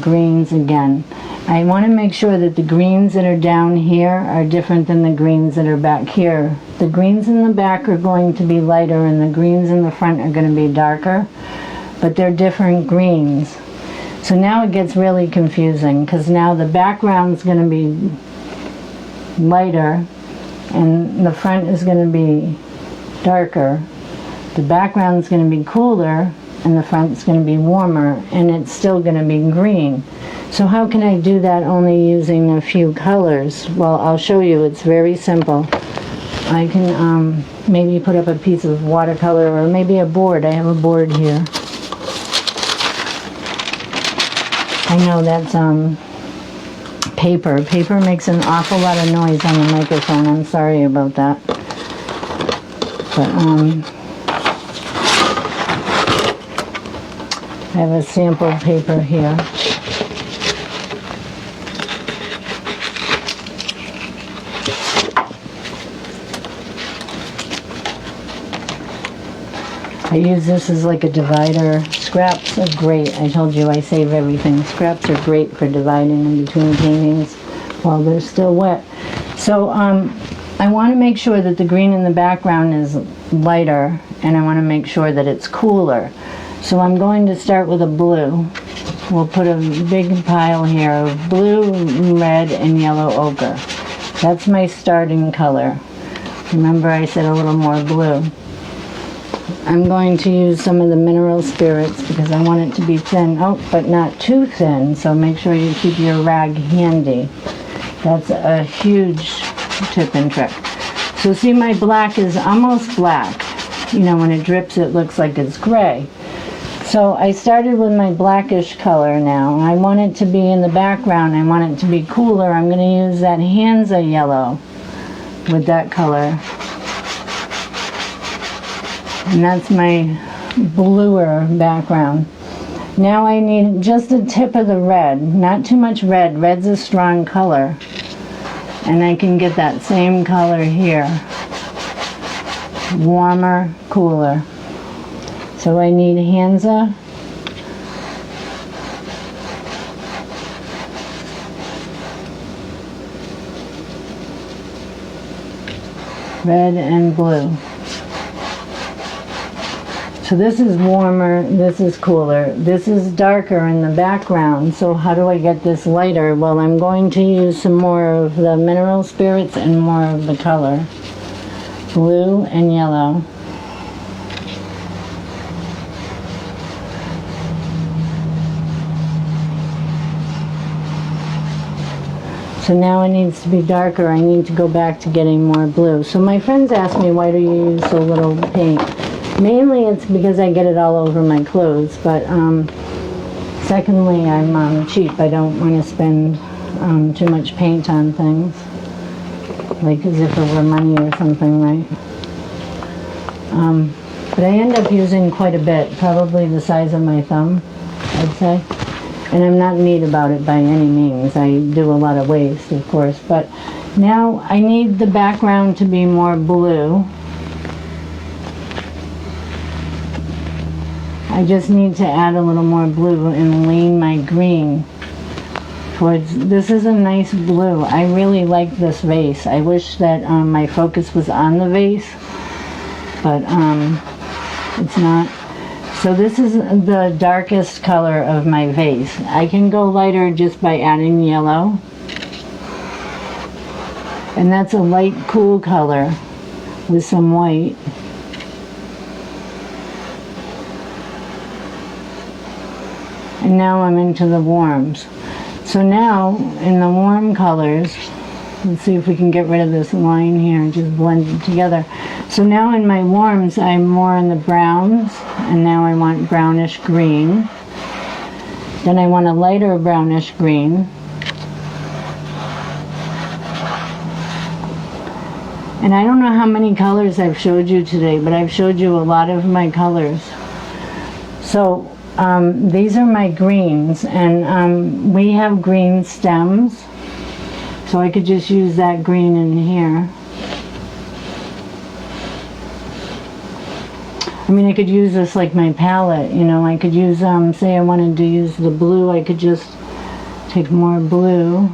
S1: greens again. I want to make sure that the greens that are down here are different than the greens that are back here. The greens in the back are going to be lighter and the greens in the front are going to be darker, but they're different greens. So now it gets really confusing because now the background's going to be lighter and the front is going to be darker. The background's going to be cooler and the front's going to be warmer, and it's still going to be green. So how can I do that only using a few colors? Well, I'll show you. It's very simple. I can maybe put up a piece of watercolor or maybe a board. I have a board here. I know that's paper. Paper makes an awful lot of noise on the microphone. I'm sorry about that. But I have a sample paper here. I use this as like a divider. Scraps are great. I told you I save everything. Scraps are great for dividing in between paintings while they're still wet. So I want to make sure that the green in the background is lighter, and I want to make sure that it's cooler. So I'm going to start with a blue. We'll put a big pile here of blue, red, and yellow ochre. That's my starting color. Remember I said a little more blue. I'm going to use some of the mineral spirits because I want it to be thin, but not too thin, so make sure you keep your rag handy. That's a huge tip and trick. So see, my black is almost black. You know, when it drips it looks like it's gray. So I started with my blackish color now. I want it to be in the background. I want it to be cooler. I'm going to use that Hansa yellow with that color. And that's my bluer background. Now I need just a tip of the red. Not too much red. Red's a strong color. And I can get that same color here. Warmer, cooler. So I need Hansa. Red and blue. So this is warmer, this is cooler. This is darker in the background. So how do I get this lighter? Well, I'm going to use some more of the mineral spirits and more of the color. Blue and yellow. So now it needs to be darker. I need to go back to getting more blue. So my friends ask me, why do you use so little paint? Mainly it's because I get it all over my clothes, but secondly, I'm cheap. I don't want to spend too much paint on things, like as if it were money or something, right? But I end up using quite a bit, probably the size of my thumb, I'd say. And I'm not neat about it by any means. I do a lot of waste, of course. But now I need the background to be more blue. I just need to add a little more blue and lean my green towards... This is a nice blue. I really like this vase. I wish that my focus was on the vase, but it's not. So this is the darkest color of my vase. I can go lighter just by adding yellow. And that's a light, cool color with some white. And now I'm into the warms. So now, in the warm colors, let's see if we can get rid of this line here and just blend it together. So now in my warms, I'm more in the browns, and now I want brownish green. Then I want a lighter brownish green. And I don't know how many colors I've showed you today, but I've showed you a lot of my colors. So these are my greens, and we have green stems. So I could just use that green in here. I mean, I could use this like my palette, you know. I could use, say I wanted to use the blue, I could just take more blue.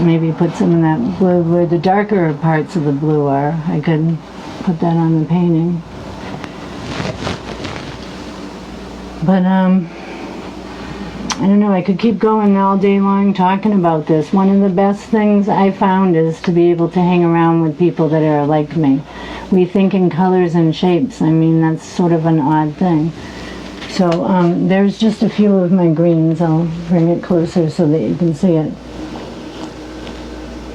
S1: Maybe put some of that blue where the darker parts of the blue are. I could put that on the painting. But, I don't know, I could keep going all day long talking about this. One of the best things I found is to be able to hang around with people that are like me. We think in colors and shapes. I mean, that's sort of an odd thing. So there's just a few of my greens. I'll bring it closer so that you can see it.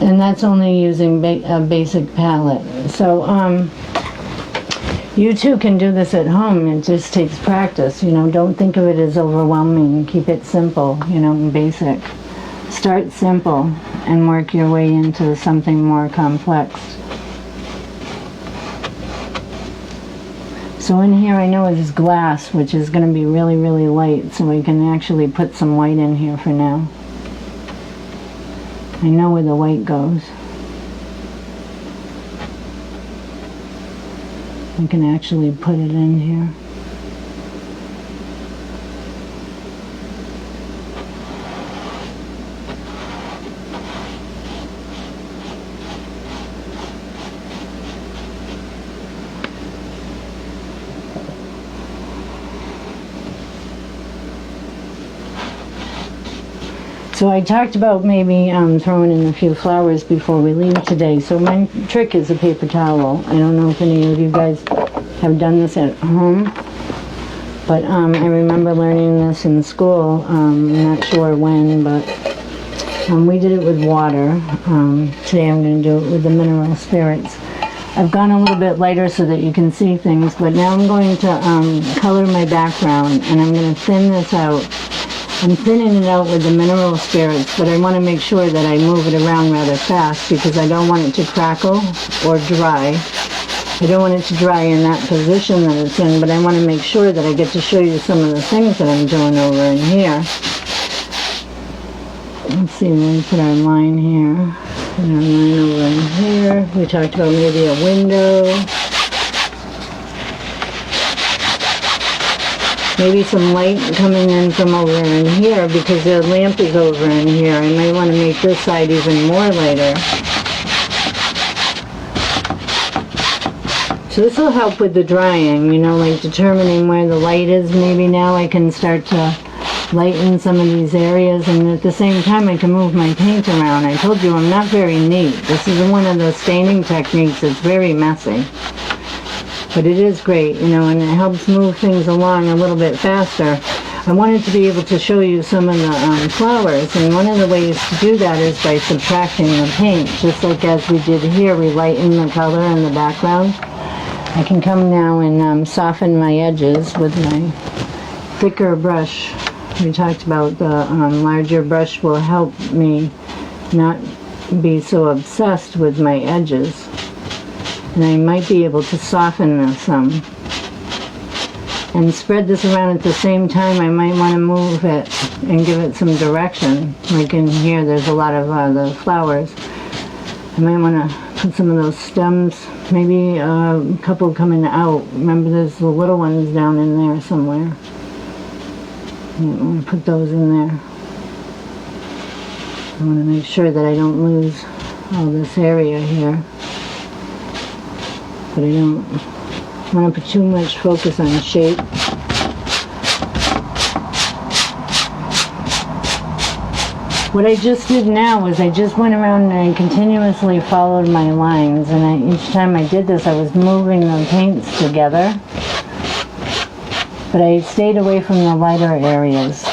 S1: And that's only using a basic palette. So you too can do this at home. It just takes practice. You know, don't think of it as overwhelming. Keep it simple, you know, basic. Start simple and work your way into something more complex. So in here I know it's glass, which is going to be really, really light, so we can actually put some white in here for now. I know where the white goes. I can actually put it in here. So I talked about maybe throwing in a few flowers before we leave today. So my trick is a paper towel. I don't know if any of you guys have done this at home, but I remember learning this in school. I'm not sure when, but we did it with water. Today I'm going to do it with the mineral spirits. I've gone a little bit lighter so that you can see things, but now I'm going to color my background, and I'm going to thin this out. I'm thinning it out with the mineral spirits, but I want to make sure that I move it around rather fast because I don't want it to crackle or dry. I don't want it to dry in that position that it's in, but I want to make sure that I get to show you some of the things that I'm doing over in here. Let's see, we put our line here. Put our line over in here. We talked about maybe a window. Maybe some light coming in from over in here because the lamp is over in here. I might want to make this side even more lighter. So this will help with the drying, you know, like determining where the light is. Maybe now I can start to lighten some of these areas, and at the same time I can move my paint around. I told you I'm not very neat. This is one of the staining techniques that's very messy. But it is great, you know, and it helps move things along a little bit faster. I wanted to be able to show you some of the flowers, and one of the ways to do that is by subtracting the paint. Just like as we did here, we lighten the color in the background. I can come now and soften my edges with my thicker brush. We talked about the larger brush will help me not be so obsessed with my edges. And I might be able to soften this some. And spread this around at the same time. I might want to move it and give it some direction. Like in here, there's a lot of the flowers. I might want to put some of those stems, maybe a couple coming out. Remember, there's the little ones down in there somewhere. I'm going to put those in there. I want to make sure that I don't lose all this area here. But I don't want to put too much focus on shape. What I just did now was I just went around and I continuously followed my lines, and each time I did this I was moving the paints together. But I stayed away from the lighter areas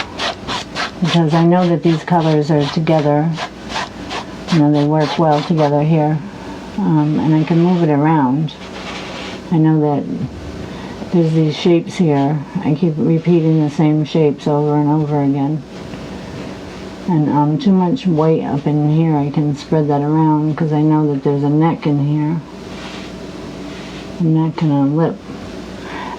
S1: because I know that these colors are together. You know, they work well together here. And I can move it around. I know that there's these shapes here. I keep repeating the same shapes over and over again. And too much white up in here, I can spread that around because I know that there's a neck in here. A neck and a lip.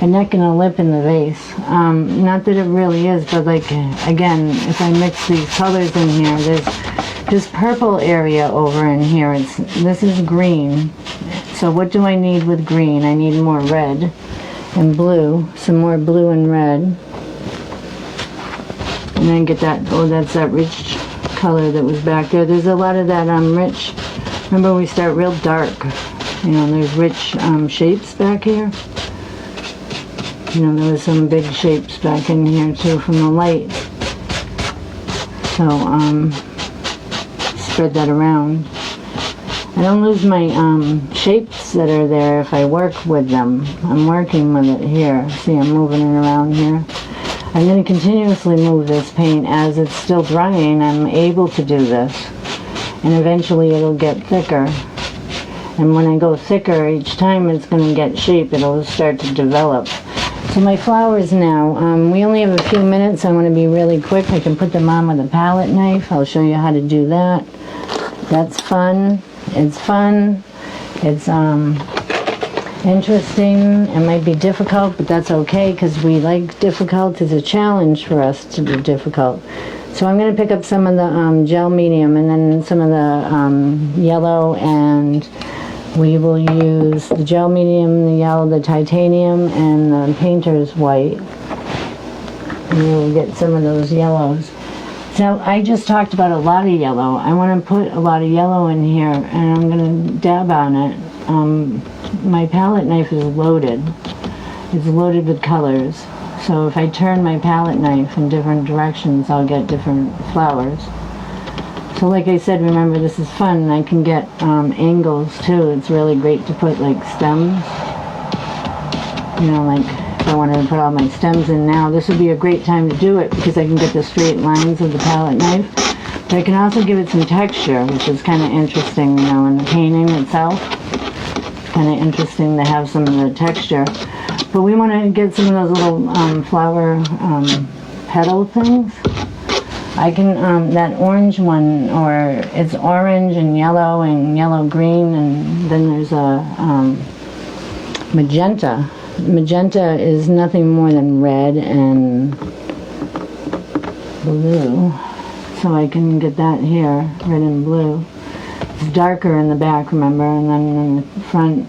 S1: A neck and a lip in the vase. Not that it really is, but like, again, if I mix these colors in here, there's this purple area over in here. This is green. So what do I need with green? I need more red and blue. Some more blue and red. And then get that, oh, that's that rich color that was back there. There's a lot of that rich, remember we start real dark. You know, there's rich shapes back here. You know, there was some big shapes back in here too from the light. So, spread that around. I don't lose my shapes that are there if I work with them. I'm working with it here. See, I'm moving it around here. I'm going to continuously move this paint as it's still drying. I'm able to do this. And eventually it'll get thicker. And when I go thicker, each time it's going to get shape. It'll start to develop. So my flowers now, we only have a few minutes. I want to be really quick. I can put them on with a palette knife. I'll show you how to do that. That's fun. It's fun. It's interesting. It might be difficult, but that's okay because we like difficult. It's a challenge for us to do difficult. So I'm going to pick up some of the gel medium and then some of the yellow, and we will use the gel medium, the yellow, the titanium, and the painter's white. And we'll get some of those yellows. So I just talked about a lot of yellow. I want to put a lot of yellow in here, and I'm going to dab on it. My palette knife is loaded. It's loaded with colors. So if I turn my palette knife in different directions, I'll get different flowers. So like I said, remember this is fun, and I can get angles too. It's really great to put like stems. You know, like if I wanted to put all my stems in now, this would be a great time to do it because I can get the straight lines with the palette knife. But I can also give it some texture, which is kind of interesting, you know, in the painting itself. It's kind of interesting to have some of the texture. But we want to get some of those little flower petal things. I can, that orange one, or it's orange and yellow green, and then there's a magenta. Magenta is nothing more than red and blue. So I can get that here, red and blue. It's darker in the back, remember, and then in the front.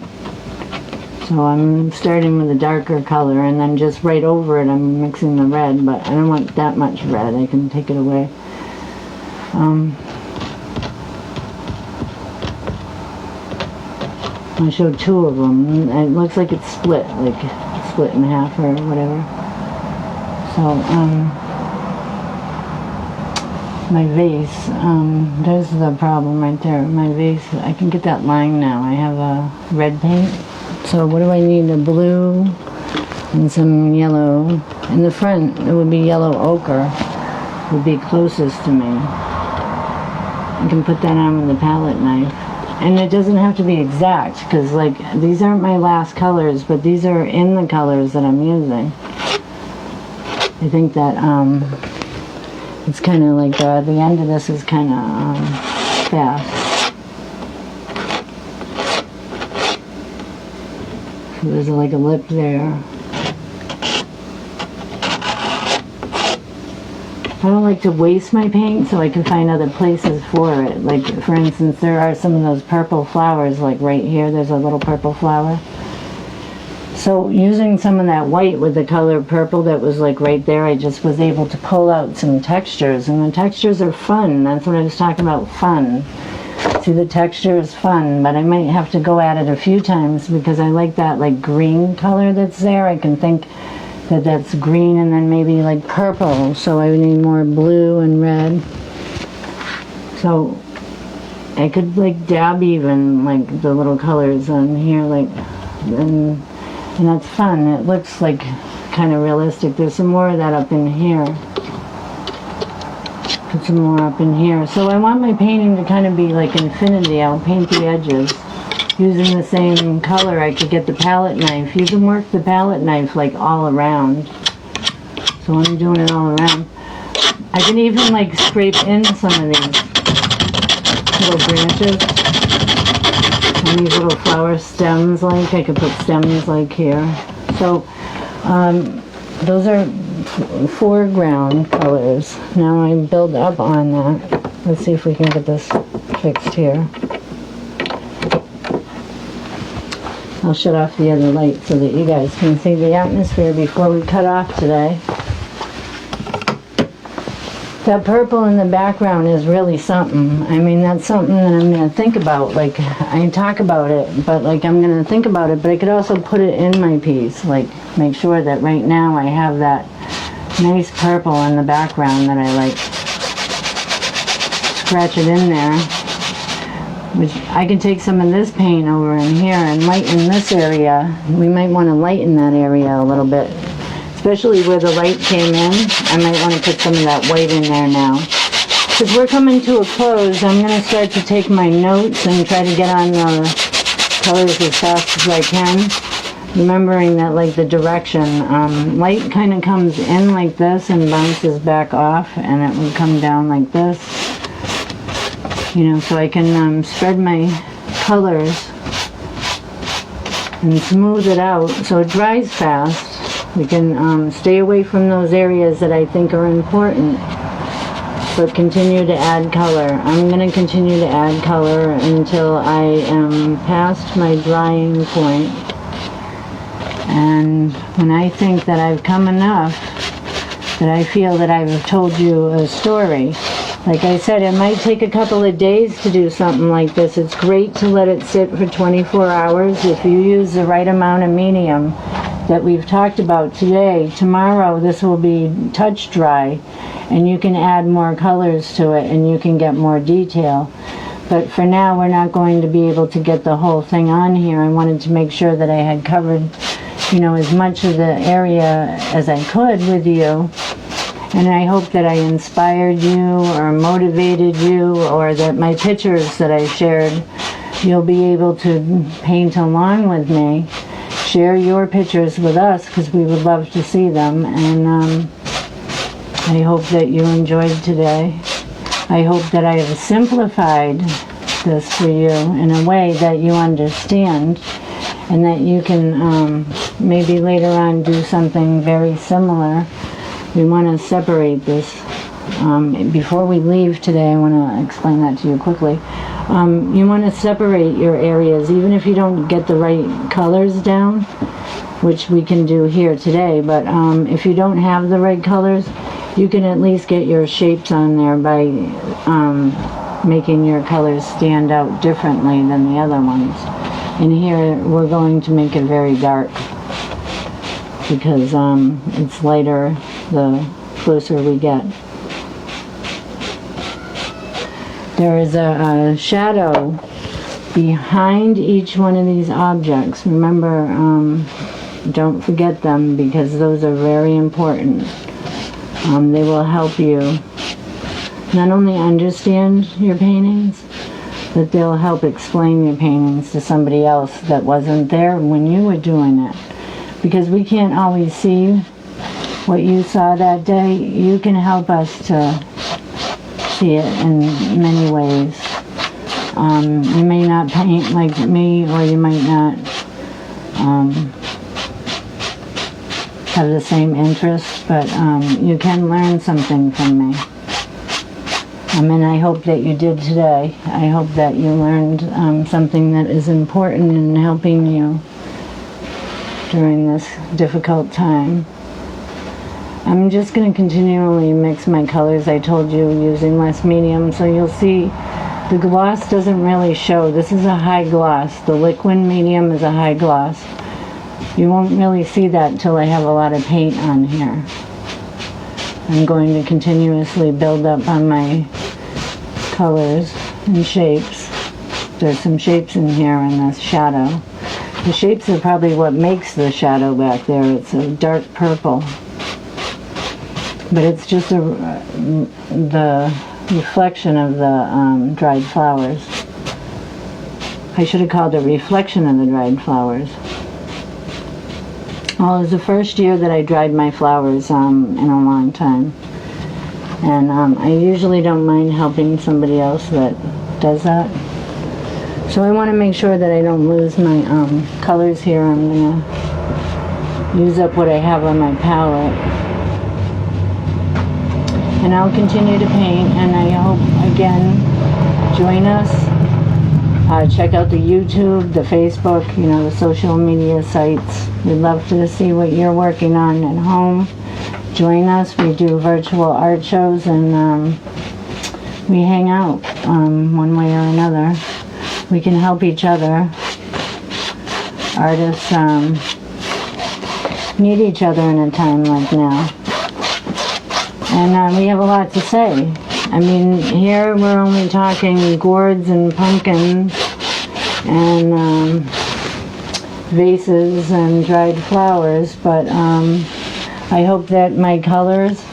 S1: So I'm starting with a darker color, and then just right over it I'm mixing the red, but I don't want that much red. I can take it away. I showed two of them. It looks like it's split, like split in half or whatever. So, my vase, there's the problem right there. My vase, I can get that line now. I have a red paint. So what do I need? A blue and some yellow. In the front, it would be yellow ochre. Would be closest to me. I can put that on with the palette knife. And it doesn't have to be exact, because like these aren't my last colors, but these are in the colors that I'm using. I think that it's kind of like the end of this is kind of fast. So there's like a lip there. I don't like to waste my paint, so I can find other places for it. Like, for instance, there are some of those purple flowers, like right here, there's a little purple flower. So using some of that white with the color purple that was like right there, I just was able to pull out some textures, and the textures are fun. That's what I was talking about, fun. See, the texture is fun, but I might have to go at it a few times because I like that like green color that's there. I can think that that's green and then maybe like purple, so I would need more blue and red. So I could like dab even like the little colors on here, like, and that's fun. It looks like kind of realistic. There's some more of that up in here. Put some more up in here. So I want my painting to kind of be like infinity. I'll paint the edges. Using the same color, I could get the palette knife. You can work the palette knife like all around. So I'm doing it all around. I can even like scrape in some of these little branches. And these little flower stems, like I could put stems like here. So those are foreground colors. Now I build up on that. Let's see if we can get this fixed here. I'll shut off the other light so that you guys can see the atmosphere before we cut off today. That purple in the background is really something. I mean, that's something that I'm going to think about. Like, I talk about it, but like I'm going to think about it, but I could also put it in my piece. Like, make sure that right now I have that nice purple in the background that I like. Scratch it in there. Which I can take some of this paint over in here and lighten this area. We might want to lighten that area a little bit, especially where the light came in. I might want to put some of that white in there now. Because we're coming to a close, I'm going to start to take my notes and try to get on the colors as fast as I can. Remembering that like the direction, light kind of comes in like this and bounces back off, and it would come down like this. You know, so I can spread my colors and smooth it out so it dries fast. We can stay away from those areas that I think are important, but continue to add color. I'm going to continue to add color until I am past my drying point. And when I think that I've come enough, that I feel that I've told you a story. Like I said, it might take a couple of days to do something like this. It's great to let it sit for 24 hours. If you use the right amount of medium, that we've talked about today. Tomorrow this will be touch dry, and you can add more colors to it and you can get more detail. But for now, we're not going to be able to get the whole thing on here. I wanted to make sure that I had covered, you know, as much of the area as I could with you. And I hope that I inspired you or motivated you, or that my pictures that I shared, you'll be able to paint along with me. Share your pictures with us, because we would love to see them. And I hope that you enjoyed today. I hope that I have simplified this for you in a way that you understand, and that you can maybe later on do something very similar. We want to separate this. Before we leave today, I want to explain that to you quickly. You want to separate your areas, even if you don't get the right colors down, which we can do here today. But if you don't have the right colors, you can at least get your shapes on there by making your colors stand out differently than the other ones. And here we're going to make it very dark, because it's lighter the closer we get. There is a shadow behind each one of these objects. Remember, don't forget them, because those are very important. They will help you not only understand your paintings, but they'll help explain your paintings to somebody else that wasn't there when you were doing it. Because we can't always see what you saw that day. You can help us to see it in many ways. You may not paint like me, or you might not have the same interests, but you can learn something from me. And I hope that you did today. I hope that you learned something that is important in helping you during this difficult time. I'm just going to continually mix my colors, I told you, using less medium, so you'll see the gloss doesn't really show. This is a high gloss. The liquid medium is a high gloss. You won't really see that until I have a lot of paint on here. I'm going to continuously build up on my colors and shapes. There's some shapes in here in this shadow. The shapes are probably what makes the shadow back there. It's a dark purple. But it's just the reflection of the dried flowers. I should have called it reflection of the dried flowers. Well, it was the first year that I dried my flowers in a long time. And I usually don't mind helping somebody else that does that. So I want to make sure that I don't lose my colors here. I'm going to use up what I have on my palette. And I'll continue to paint, and I hope, again, join us. Check out the YouTube, the Facebook, you know, the social media sites. We'd love to see what you're working on at home. Join us. We do virtual art shows, and we hang out one way or another. We can help each other. Artists need each other in a time like now. And we have a lot to say. I mean, here we're only talking gourds and pumpkins and vases and dried flowers, but I hope that my colors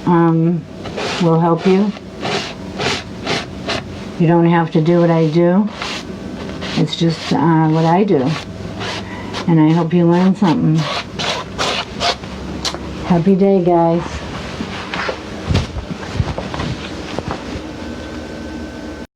S1: will help you. You don't have to do what I do. It's just what I do. And I hope you learn something. Happy day, guys.